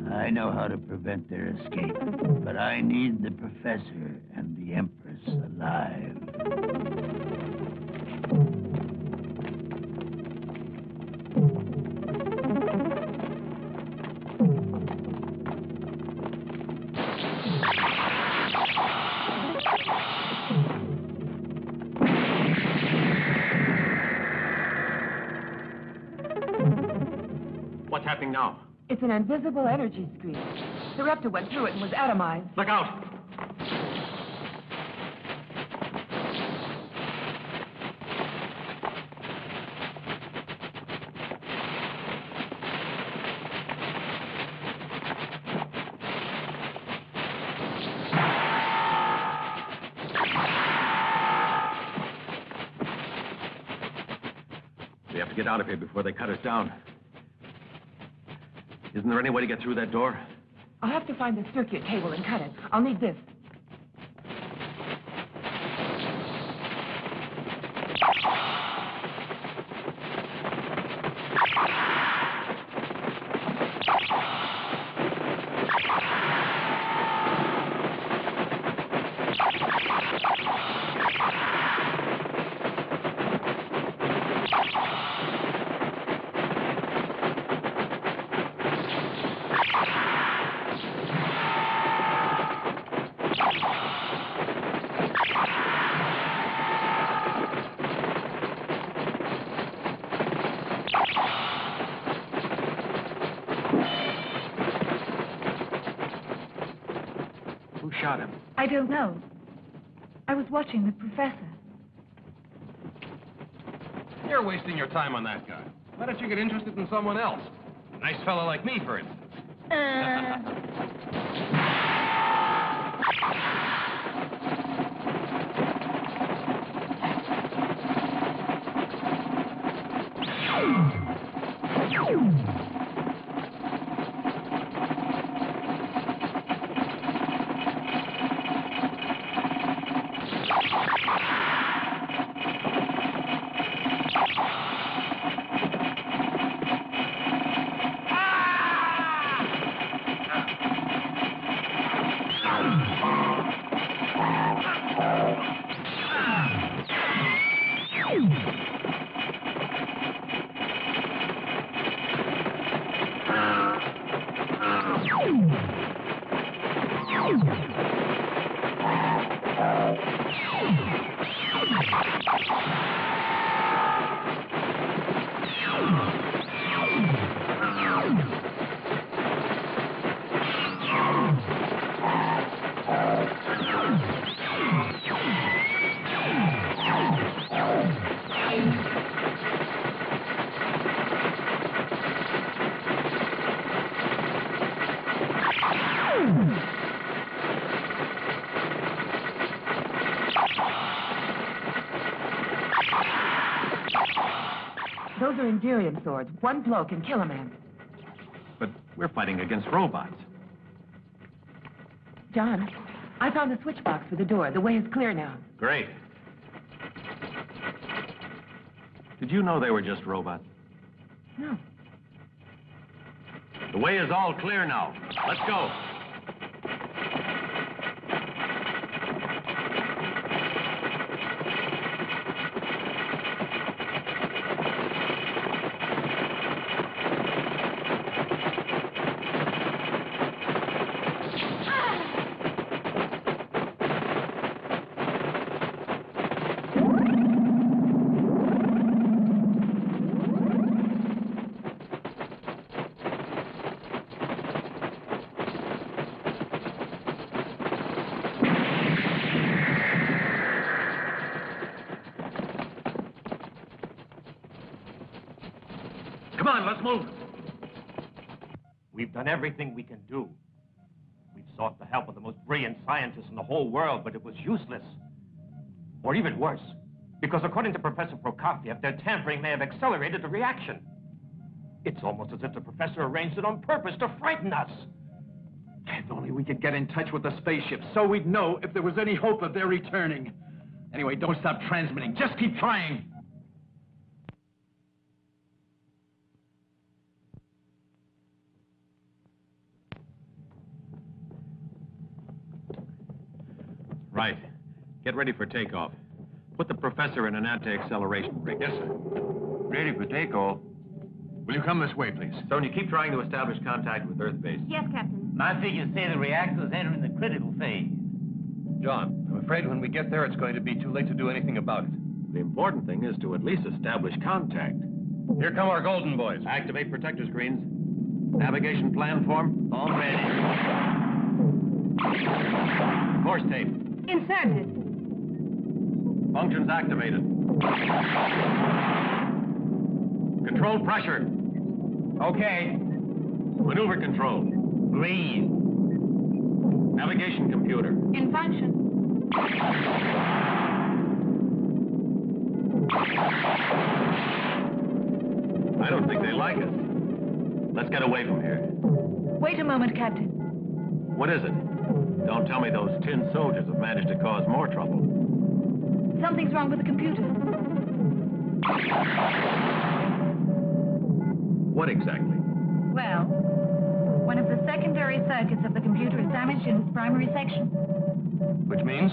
S18: I know how to prevent their escape, but I need the Professor and the Empress alive.
S12: What's happening now?
S5: It's an invisible energy screen. The Raptor went through it and was atomized.
S12: Look out!
S4: We have to get out of here before they cut us down. Isn't there any way to get through that door?
S5: I'll have to find the circuit cable and cut it. I'll need this.
S9: shot him?
S10: I don't know. I was watching the professor.
S12: You're wasting your time on that guy. Why don't you get interested in someone else? A nice fellow like me, for instance.
S5: Those are Anthorian swords. One blow can kill a man.
S4: But we're fighting against robots.
S5: John, I found the switch box for the door. The way is clear now.
S4: Great. Did you know they were just robots?
S5: No.
S4: The way is all clear now. Let's go.
S3: Come on, let's move. We've done everything we can do. We've sought the help of the most brilliant scientists in the whole world, but it was useless. Or even worse, because according to Professor Prokofiev, their tampering may have accelerated the reaction. It's almost as if the professor arranged it on purpose to frighten us.
S9: If only we could get in touch with the spaceship so we'd know if there was any hope of their returning. Anyway, don't stop transmitting. Just keep trying.
S4: Right. Get ready for takeoff. Put the professor in an anti-acceleration rig.
S12: Yes, sir.
S17: Ready for takeoff.
S9: Will you come this way, please?
S4: Sonia, keep trying to establish contact with Earth base.
S14: Yes, Captain.
S16: My figures say the reactor's entering the critical phase.
S12: John, I'm afraid when we get there, it's going to be too late to do anything about it.
S4: The important thing is to at least establish contact.
S12: Here come our golden boys.
S4: Activate protector screens. Navigation plan form.
S16: All ready.
S4: Course tape.
S14: Inserted.
S4: Functions activated. Control pressure.
S16: Okay.
S4: Maneuver control.
S16: Green.
S4: Navigation computer.
S14: In function.
S4: I don't think they like us. Let's get away from here.
S10: Wait a moment, Captain.
S4: What is it? Don't tell me those tin soldiers have managed to cause more trouble.
S10: Something's wrong with the computer.
S4: What exactly?
S10: Well, one of the secondary circuits of the computer is damaged in its primary section.
S12: Which means?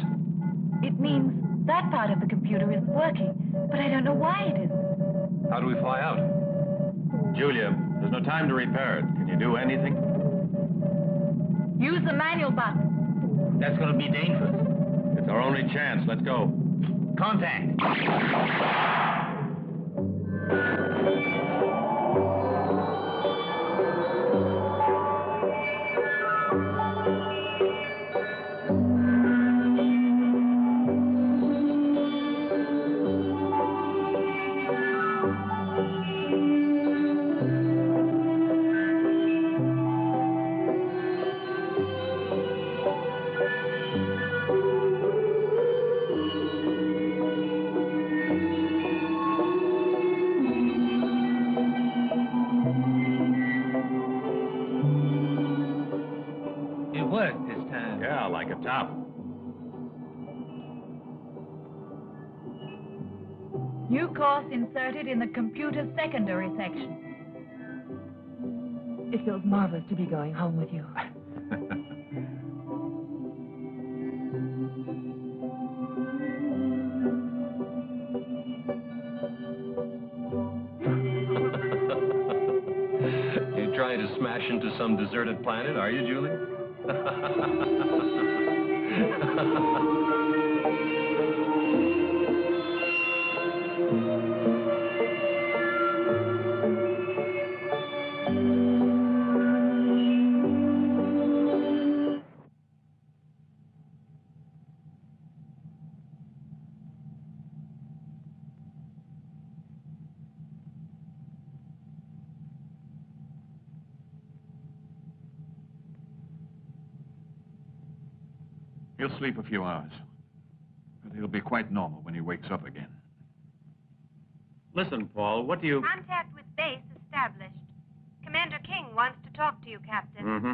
S10: It means that part of the computer isn't working, but I don't know why it isn't.
S12: How do we fly out?
S4: Julia, there's no time to repair it. Can you do anything?
S10: Use the manual button.
S16: That's going to be dangerous.
S4: It's our only chance. Let's go.
S16: Contact.
S4: Top.
S10: New course inserted in the computer secondary section.
S5: It feels marvelous to be going home with you.
S12: You're trying to smash into some deserted planet, are you, Julie?
S9: He'll sleep a few hours, but he'll be quite normal when he wakes up again.
S4: Listen, Paul, what do you...
S14: Contact with base established. Commander King wants to talk to you, Captain.
S4: Mm-hmm.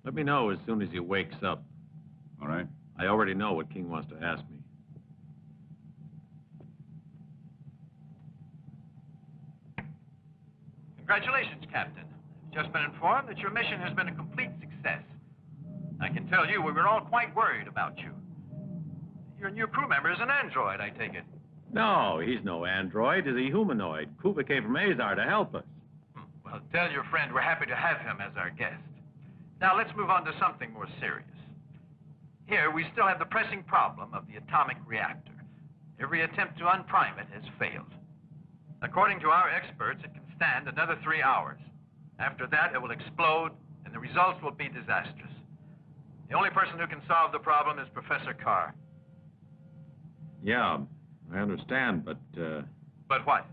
S4: Let me know as soon as he wakes up.
S9: All right.
S4: I already know what King wants to ask me.
S3: Congratulations, Captain. I've just been informed that your mission has been a complete success. I can tell you we were all quite worried about you. Your new crew member is an android, I take it.
S4: No, he's no android. He's a humanoid. Kuva came from Azar to help us.
S3: Well, tell your friend we're happy to have him as our guest. Now, let's move on to something more serious. Here, we still have the pressing problem of the atomic reactor. Every attempt to unprime it has failed. According to our experts, it can stand another 3 hours. After that, it will explode, and the results will be disastrous. The only person who can solve the problem is Professor Carr.
S4: Yeah, I understand, but,
S3: But what?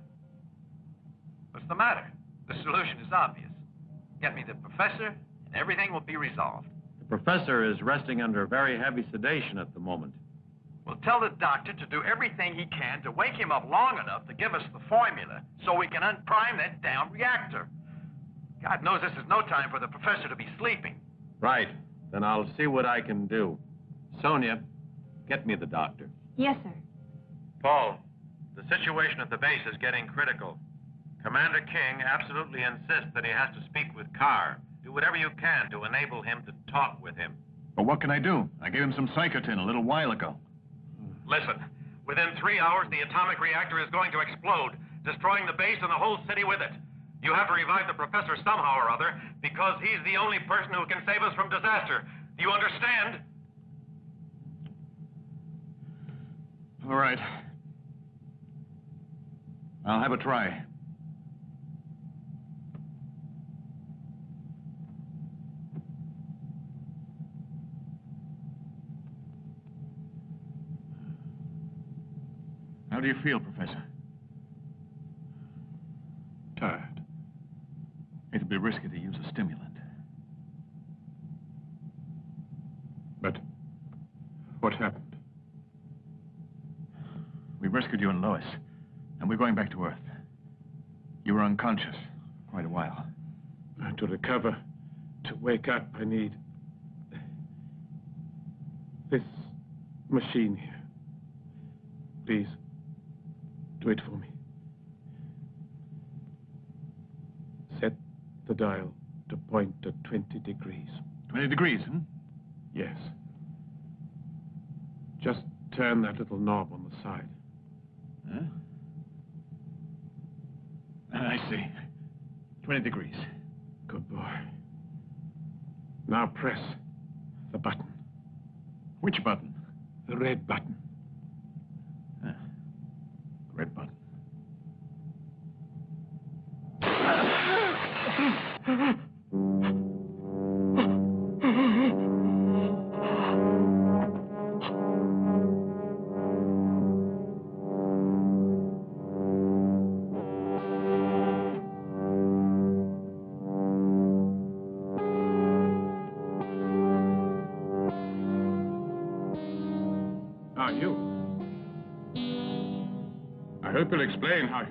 S3: What's the matter? The solution is obvious. Get me the professor, and everything will be resolved.
S4: the professor is resting under very heavy sedation at the moment.
S3: Well, tell the doctor to do everything he can to wake him up long enough to give us the formula so we can unprime that damn reactor. God knows this is no time for the professor to be sleeping.
S4: Right. Then I'll see what I can do. Sonia, get me the doctor.
S14: Yes, sir.
S4: Paul, the situation at the base is getting critical. Commander King absolutely insists that he has to speak with Carr. Do whatever you can to enable him to talk with him.
S9: But what can I do? I gave him some Psychotin a little while ago.
S3: Listen, within 3 hours, the atomic reactor is going to explode, destroying the base and the whole city with it. You have to revive the professor somehow or other, because he's the only person who can save us from disaster. Do you understand?
S9: All right. I'll have a try. How do you feel, Professor? Tired. It'd be risky to use a stimulant. But what happened? We rescued you and Lois, and we're going back to Earth. You were unconscious for quite a while.
S6: To recover, to wake up, I need this machine here. Please, do it for me. Set the dial to point at 20 degrees.
S9: 20 degrees, hmm?
S6: Yes. Just turn that little knob on the side.
S9: Huh? I see. 20 degrees.
S6: Good boy. Now press the button.
S9: Which button?
S6: The red button.
S9: Red button.
S6: Ah, you. I hope you'll explain how...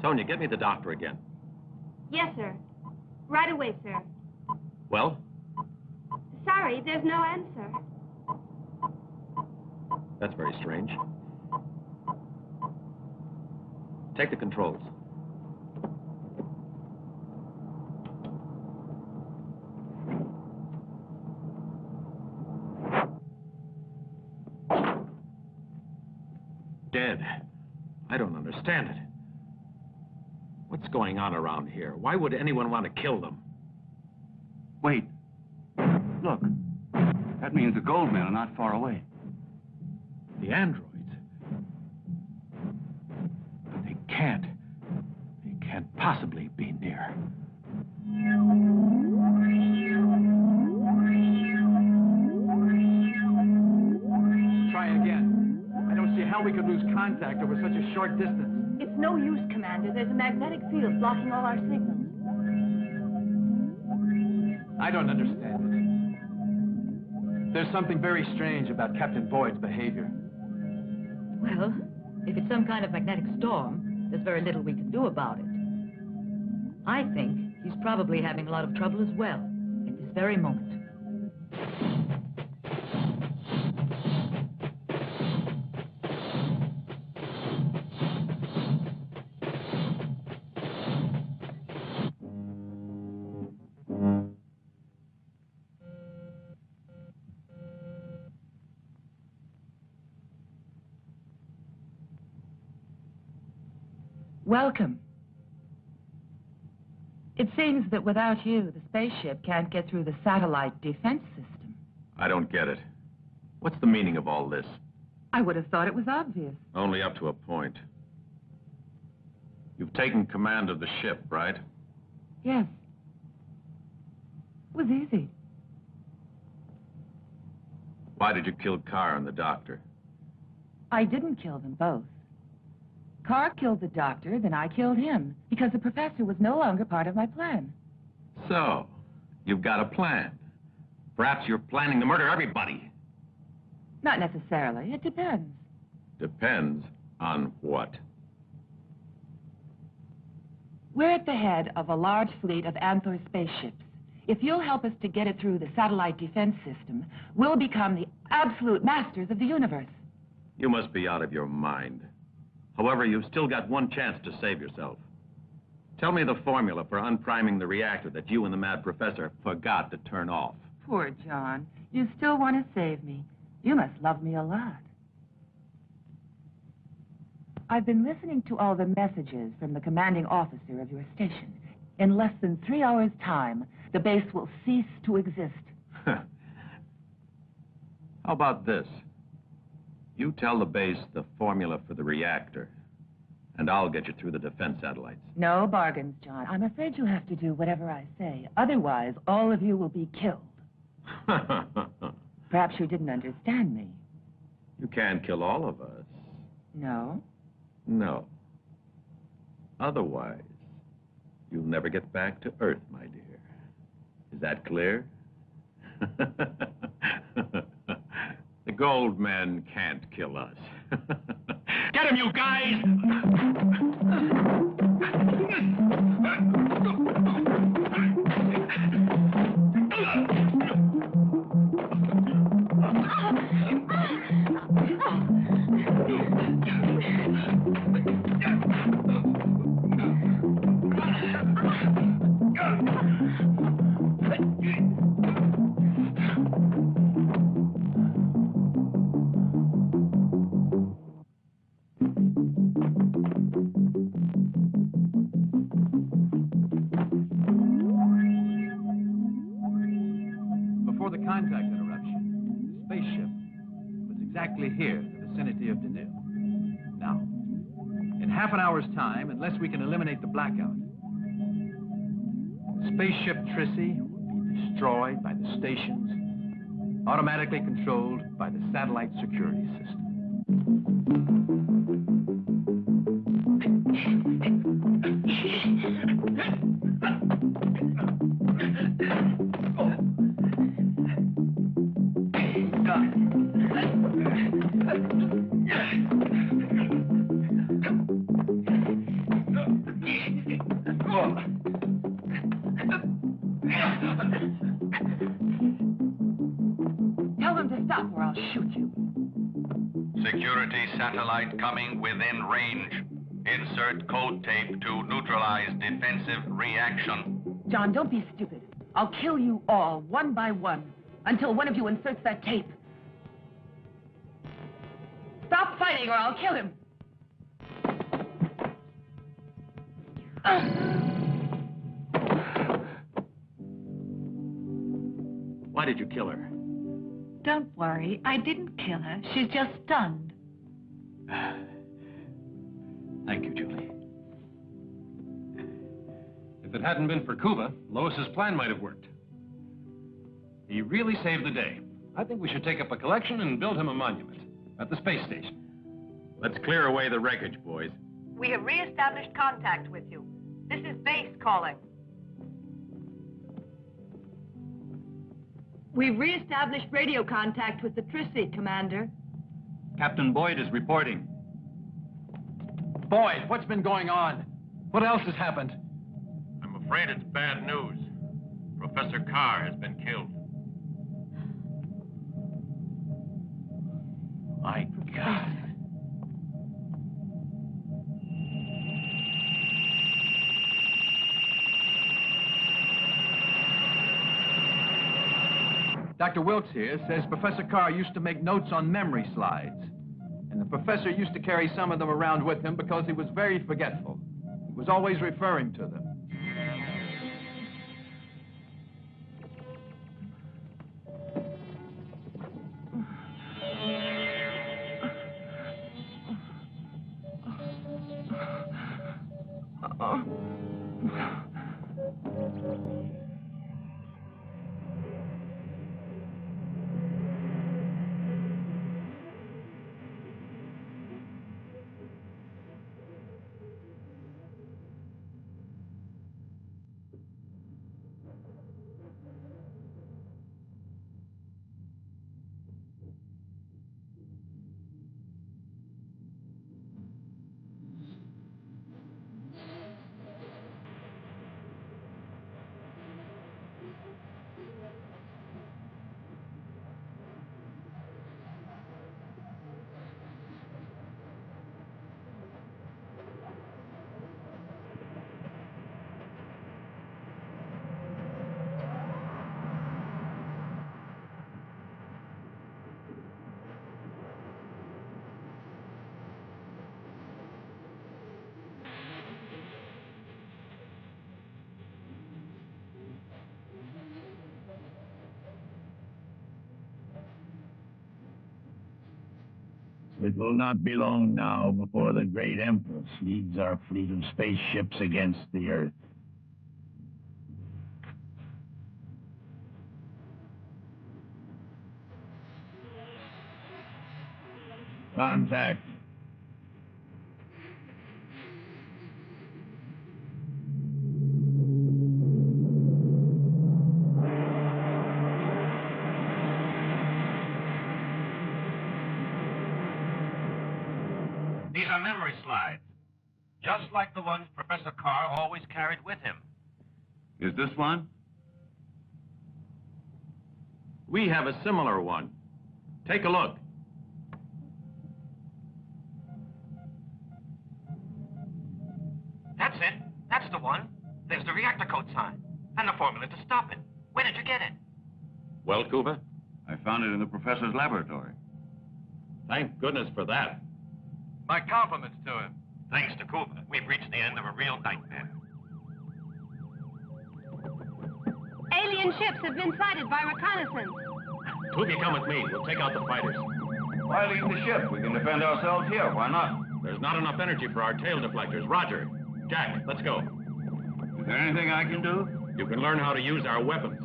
S4: Sonia, get me the doctor again.
S14: Yes, sir. Right away, sir.
S4: Well,
S14: Sorry, there's no answer.
S4: that's very strange. Take the controls. Dead. I don't understand it. What's going on around here? Why would anyone want to kill them?
S17: Wait. Look. That means the gold men are not far away.
S6: The androids. But they can't. They can't possibly be near.
S9: Try again. I don't see how we could lose contact over such a short distance.
S5: It's no use, Commander. There's a magnetic field blocking all our signals.
S9: I don't understand it. There's something very strange about Captain Boyd's behavior.
S8: Well, if it's some kind of magnetic storm, there's very little we can do about it. I think he's probably having a lot of trouble as well, at this very moment.
S5: Welcome. It seems that without you, the spaceship can't get through the satellite defense system.
S4: I don't get it. What's the meaning of all this?
S5: I would have thought it was obvious.
S4: Only up to a point. You've taken command of the ship, right?
S5: Yes. It was easy.
S4: Why did you kill Carr and the doctor?
S5: I didn't kill them both. Carr killed the doctor, then I killed him, because the professor was no longer part of my plan.
S4: So, you've got a plan. Perhaps you're planning to murder everybody.
S5: Not necessarily. It depends.
S4: Depends on what?
S5: We're at the head of a large fleet of Anthor spaceships. If you'll help us to get it through the satellite defense system, we'll become the absolute masters of the universe.
S4: You must be out of your mind. However, you've still got one chance to save yourself. Tell me the formula for unpriming the reactor that you and the mad professor forgot to turn off.
S5: Poor John. You still want to save me. You must love me a lot. I've been listening to all the messages from the commanding officer of your station. In less than 3 hours' time, the base will cease to exist.
S4: How about this? You tell the base the formula for the reactor, and I'll get you through the defense satellites.
S5: No bargains, John. I'm afraid you'll have to do whatever I say. Otherwise, all of you will be killed. Perhaps you didn't understand me.
S4: You can't kill all of us.
S5: No?
S4: No. Otherwise, you'll never get back to Earth, my dear. Is that clear? The gold men can't kill us. Get him, you guys!
S9: Before the contact interruption, the spaceship was exactly here in the vicinity of Denil. Now, in half an hour's time, unless we can eliminate the blackout, spaceship Trissy will be destroyed by the stations, automatically controlled by the satellite security system.
S1: satellite coming within range. Insert code tape to neutralize defensive reaction.
S5: John, don't be stupid. I'll kill you all, one by one, until one of you inserts that tape. Stop fighting or I'll kill him.
S9: Why did you kill her?
S10: Don't worry, I didn't kill her. She's just stunned.
S9: Thank you, Julie.
S7: If it hadn't been for Kuva, Lois's plan might have worked. He really saved the day. I think we should take up a collection and build him a monument at the space station.
S4: Let's clear away the wreckage, boys.
S13: We have re-established contact with you. This is base calling.
S5: We've re-established radio contact with the Trissy, Commander.
S9: Captain Boyd is reporting. Boyd, what's been going on? What else has happened?
S3: I'm afraid it's bad news. Professor Carr has been killed.
S9: My God. Dr. Wilkes here says Professor Carr used to make notes on memory slides. And the professor used to carry some of them around with him because he was very forgetful. He was always referring to them.
S18: It will not be long now before the great Empress leads our fleet of spaceships against the Earth. Contact.
S3: These are memory slides, just like the ones Professor Carr always carried with him.
S17: Is this one?
S4: We have a similar one. Take a look.
S3: That's it. That's the one. There's the reactor code sign and the formula to stop it. Where did you get it?
S4: Well, Kuva?
S17: I found it in the professor's laboratory.
S4: Thank goodness for that.
S9: My compliments to him.
S3: Thanks to Kuva, we've reached the end of a real nightmare.
S14: Alien ships have been sighted by reconnaissance.
S4: Tubi, come with me. We'll take out the fighters.
S17: Why leave the ship? We can defend ourselves here. Why not?
S4: There's not enough energy for our tail deflectors. Roger. Jack, let's go.
S17: Is there anything I can do?
S4: You can learn how to use our weapons.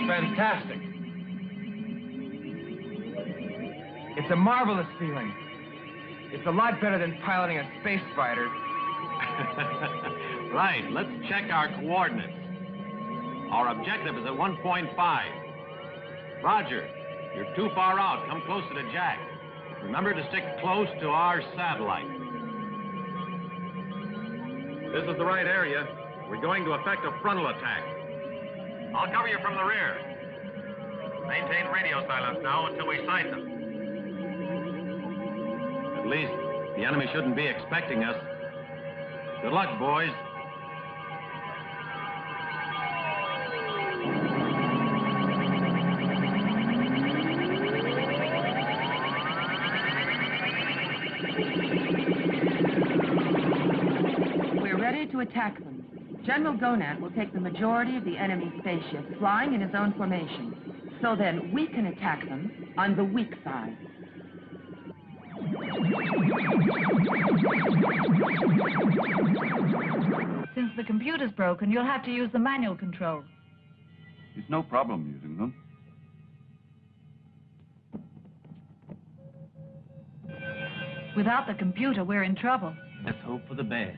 S15: Fantastic. It's a marvelous feeling. It's a lot better than piloting a space fighter.
S4: Right, let's check our coordinates. Our objective is at 1.5.
S9: Roger. You're too far out. Come closer to Jack. Remember to stick close to our satellite. This is the right area. We're going to effect a frontal attack.
S3: I'll cover you from the rear. Maintain radio silence now until we sight them.
S9: At least the enemy shouldn't be expecting us. Good luck, boys.
S5: We're ready to attack them. General Gonad will take the majority of the enemy spaceships flying in his own formation. So then we can attack them on the weak side.
S10: Since the computer's broken, you'll have to use the manual control.
S17: It's no problem using them.
S10: Without the computer, we're in trouble.
S16: Let's hope for the best.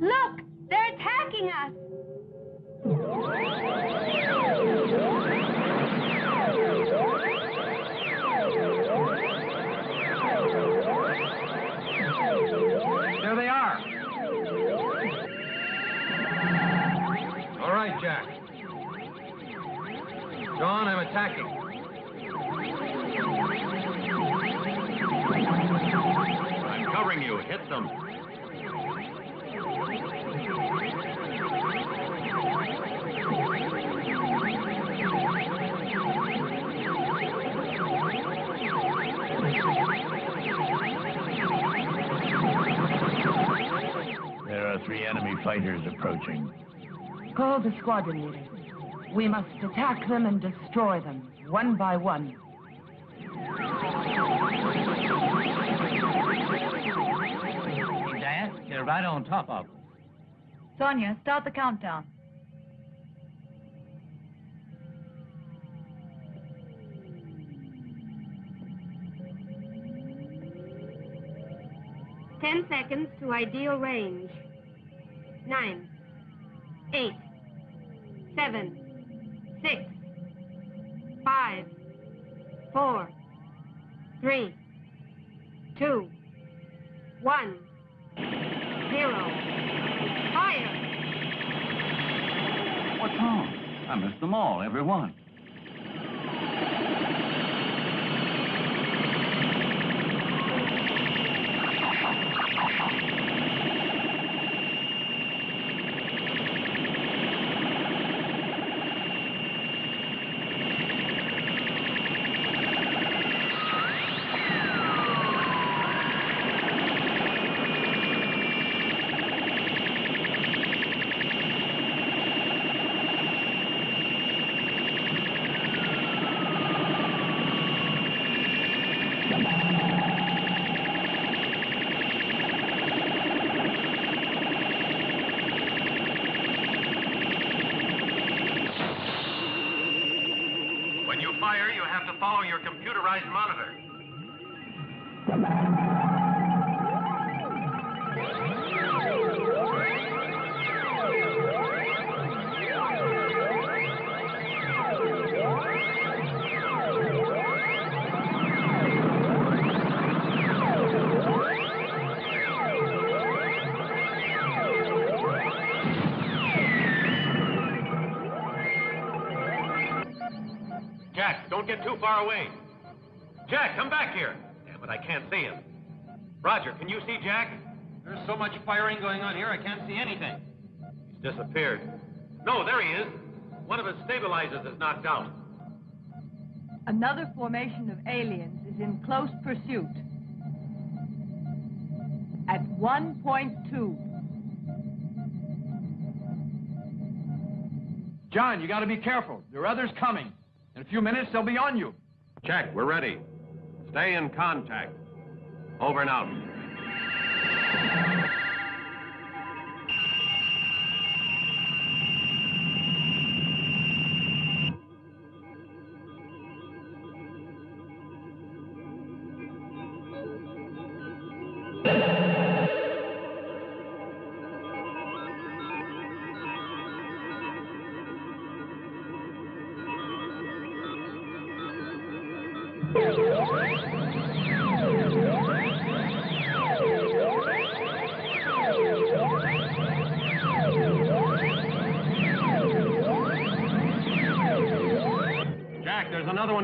S14: Look! They're attacking us!
S9: There they are. All right, Jack. John, I'm attacking. I'm covering you. Hit them.
S18: There are 3 enemy fighters approaching.
S5: Call the squadron leader. We must attack them and destroy them, one by one.
S16: Dad, you're right on top of them.
S10: Sonia, start the countdown.
S14: 10 seconds to ideal range. 9, 8, 7, 6, 5, 4, 3, 2, 1, 0. Fire!
S17: What's wrong? I missed them all, every one.
S3: When you fire, you have to follow your computerized monitor. Jack, don't get too far away. Jack, come back here. Damn it, I can't see him. Roger, can you see Jack?
S15: There's so much firing going on here, I can't see anything.
S3: He's disappeared. No, there he is. One of his stabilizers is knocked out.
S13: Another formation of aliens is in close pursuit. At 1.2.
S9: John, you got to be careful. There are others coming. In a few minutes, they'll be on you.
S7: Check, we're ready. Stay in contact. Over and out.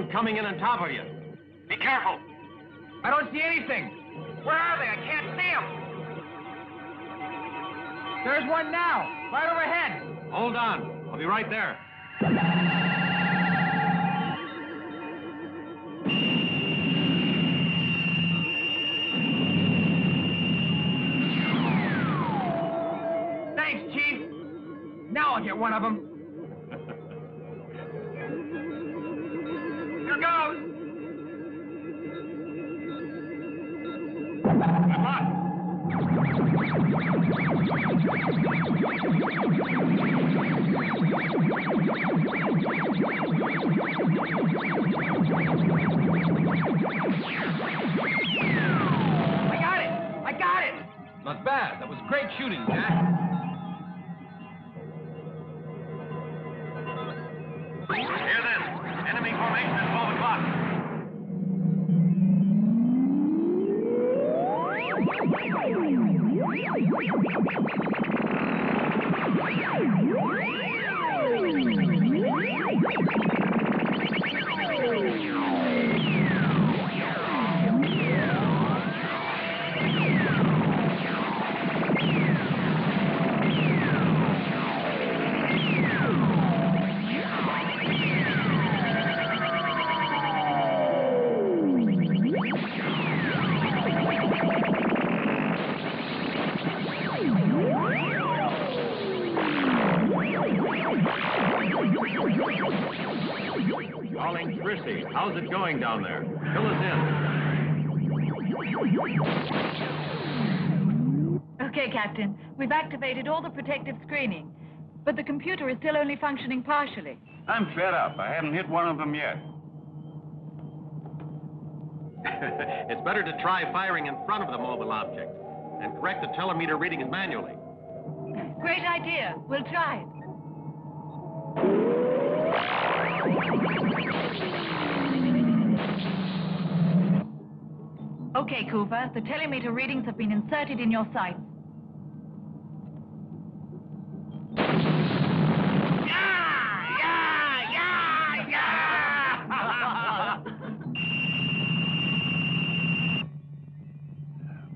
S3: one coming in on top of you. Be careful.
S15: I don't see anything.
S3: Where are they? I can't see them.
S15: There's one now, right overhead.
S3: Hold on. I'll be right there.
S15: Thanks, Chief. Now I'll get one of them. Here goes.
S3: Good luck.
S15: I got it.
S9: Not bad. That was great shooting, Jack.
S3: Hear this. Enemy formation at 12 o'clock.
S4: Calling Chrissy. How's it going down there? Fill us in.
S10: Okay, Captain. We've activated all the protective screening, but the computer is still only functioning partially.
S17: I'm fed up. I haven't hit one of them yet.
S4: It's better to try firing in front of the mobile object and correct the telemeter readings manually.
S10: Great idea. We'll try it. Okay, Cooper. The telemeter readings have been inserted in your sights.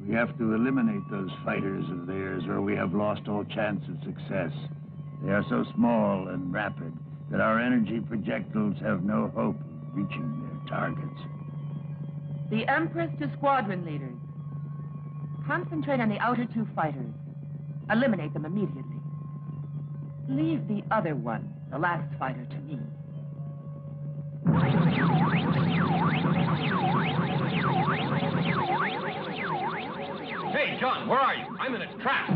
S18: We have to eliminate those fighters of theirs, or we have lost all chance of success. They are so small and rapid that our energy projectiles have no hope of reaching their targets.
S5: The Empress to squadron leaders. Concentrate on the outer two fighters. Eliminate them immediately. Leave the other one, the last fighter, to me.
S9: Hey, John, where are you? I'm in a trap.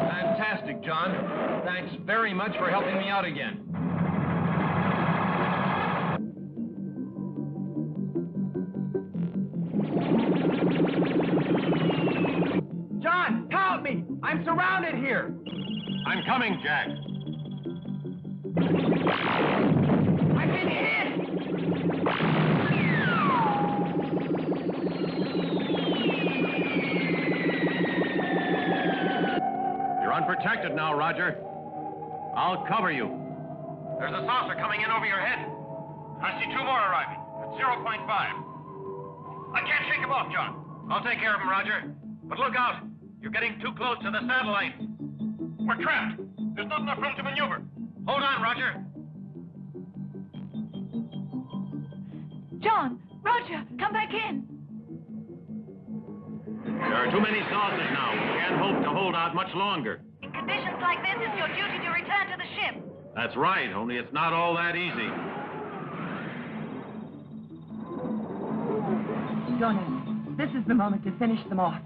S9: Fantastic, John. Thanks very much for helping me out again.
S15: John, help me! I'm surrounded here.
S3: I'm coming, Jack.
S15: I've been hit!
S4: You're unprotected now, Roger. I'll cover you.
S3: There's a saucer coming in over your head. I see two more arriving at 0.5. I can't shake them off, John. I'll take care of them, Roger. But look out. You're getting too close to the satellite. We're trapped. There's not enough room to maneuver. Hold on, Roger.
S10: John, Roger, come back in.
S4: There are too many saucers now. We can't hope to hold out much longer.
S13: In conditions like this, it's your duty to return to the ship.
S4: That's right, only it's not all that easy.
S5: Jonas, this is the moment to finish them off.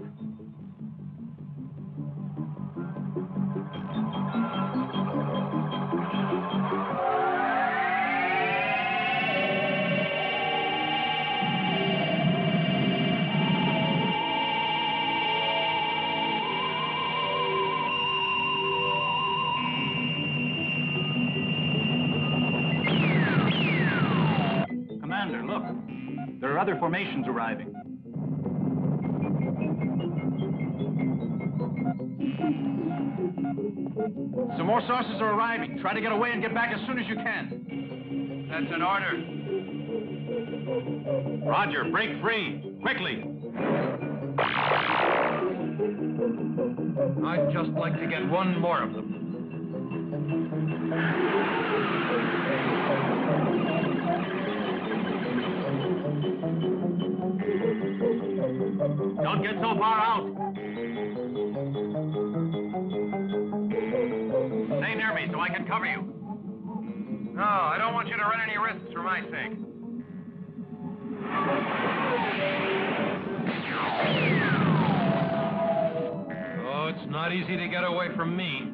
S9: other formations arriving. Some more sources are arriving. Try to get away and get back as soon as you can.
S15: That's an order.
S4: Roger, break free. Quickly.
S9: I'd just like to get one more of them.
S4: Don't get so far out.
S15: Stay near me so I can cover you. No, I don't want you to run any risks for my sake.
S9: Oh, it's not easy to get away from me.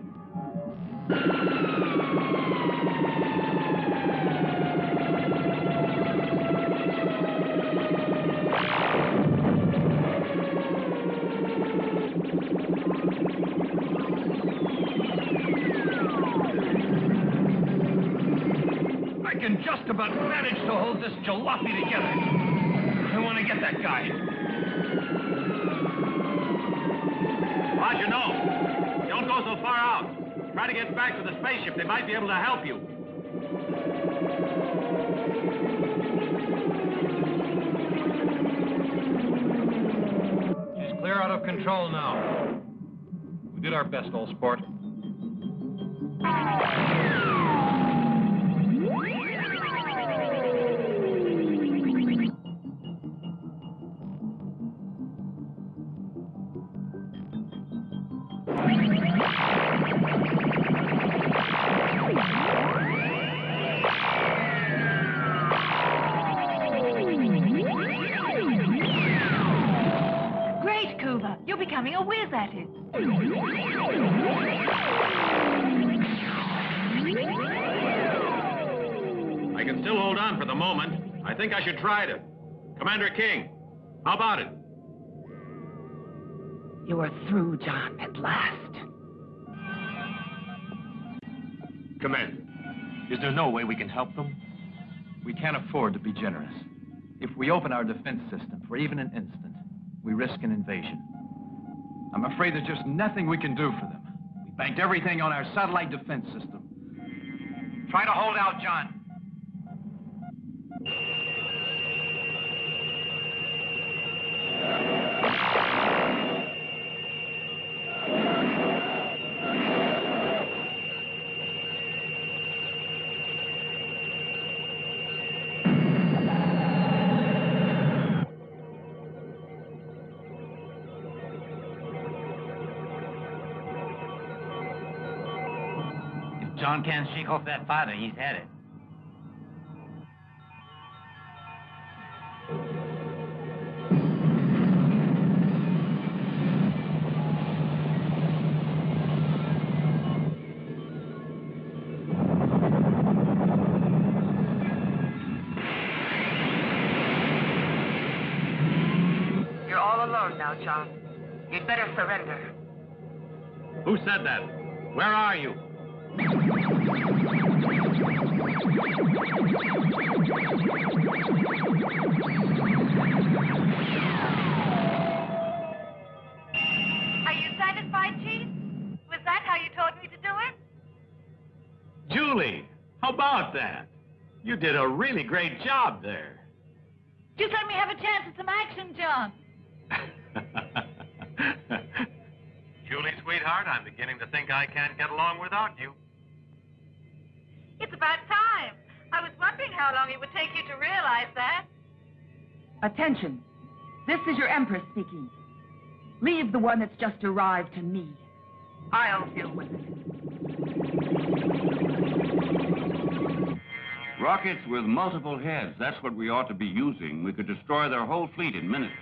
S9: I can just about manage to hold this jalopy together. I want to get that guy.
S4: Roger, no. Don't go so far out. Try to get back to the spaceship. They might be able to help you.
S9: She's clear out of control now. We did our best, old sport.
S13: Great, Cuba. You're becoming a whiz at it.
S4: I can still hold on for the moment. I think I should try to. Commander King, how about it?
S5: You are through, John, at last.
S12: Commander, is there no way we can help them?
S9: We can't afford to be generous. If we open our defense system for even an instant, we risk an invasion. I'm afraid there's just nothing we can do for them. We banked everything on our satellite defense system.
S15: Try to hold out, John.
S16: John can't shake off that fighter. He's had it.
S5: You're all alone now, John. You'd better surrender.
S4: Who said that? Where are you?
S13: Are you satisfied, Chief? Was that how you told me to do it?
S4: Julie, how about that? You did a really great job there.
S13: Just let me have a chance at some action, John.
S7: Julie, sweetheart, I'm beginning to think I can't get along without you.
S13: It's about time. I was wondering how long it would take you to realize that.
S5: Attention. This is your Empress speaking. Leave the one that's just arrived to me. I'll deal with it.
S17: Rockets with multiple heads, that's what we ought to be using. We could destroy their whole fleet in minutes.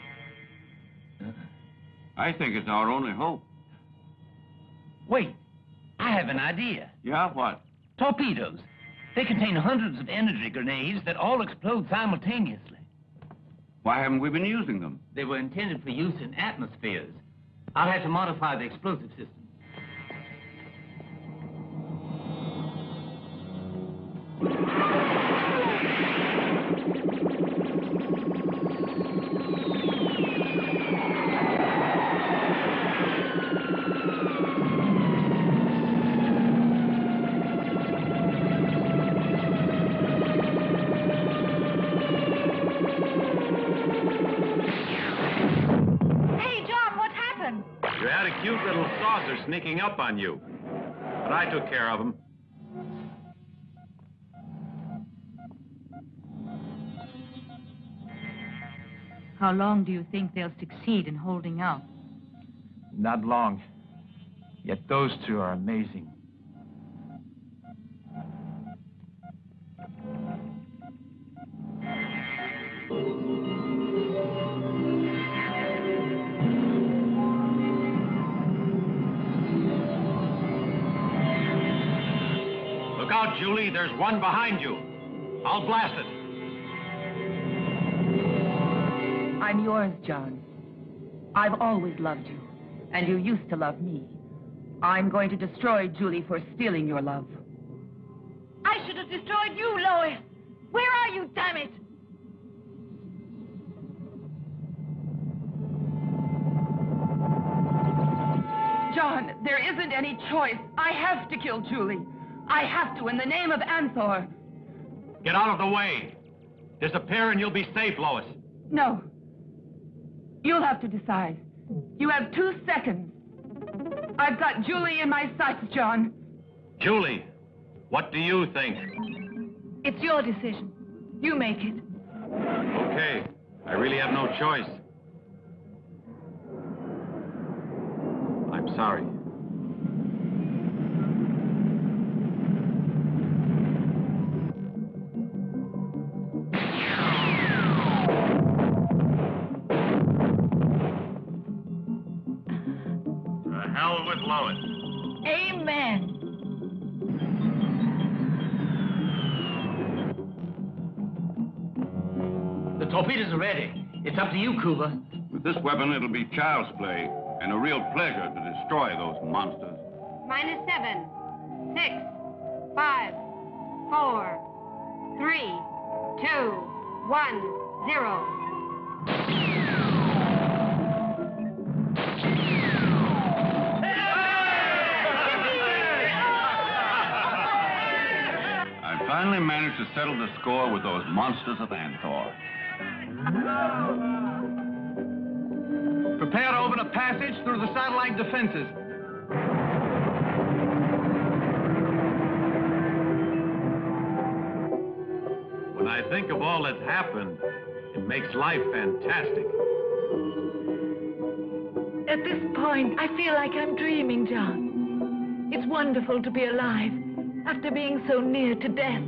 S17: I think it's our only hope.
S16: Wait, I have an idea.
S17: Yeah, what?
S16: Torpedoes. They contain hundreds of energy grenades that all explode simultaneously.
S17: Why haven't we been using them?
S16: They were intended for use in atmospheres. I'll have to modify the explosive system.
S4: outlaws are sneaking up on you. But I took care of them.
S8: How long do you think they'll succeed in holding out?
S9: Not long. Yet those two are amazing.
S4: Look out, Julie. There's one behind you. I'll blast it.
S5: I'm yours, John. I've always loved you, and you used to love me. I'm going to destroy Julie for stealing your love.
S13: I should have destroyed you, Lois. Where are you, damn it?
S5: John, there isn't any choice. I have to kill Julie. I have to, in the name of Anthor.
S4: Get out of the way. Disappear and you'll be safe, Lois.
S5: No. You'll have to decide. You have 2 seconds. I've got Julie in my sights, John.
S4: Julie, what do you think?
S13: It's your decision. You make it.
S4: Okay. I really have no choice. I'm sorry.
S1: To hell with Lois.
S13: Amen.
S16: The torpedoes are ready. It's up to you, Cuba.
S17: With this weapon, it'll be child's play and a real pleasure to destroy those monsters.
S14: -7, 6, 5, 4, 3, 2, 1, 0.
S17: I finally managed to settle the score with those monsters of Anthor.
S9: Prepare to open a passage through the satellite defenses.
S4: When I think of all that's happened, it makes life fantastic.
S13: At this point, I feel like I'm dreaming, John. It's wonderful to be alive after being so near to death.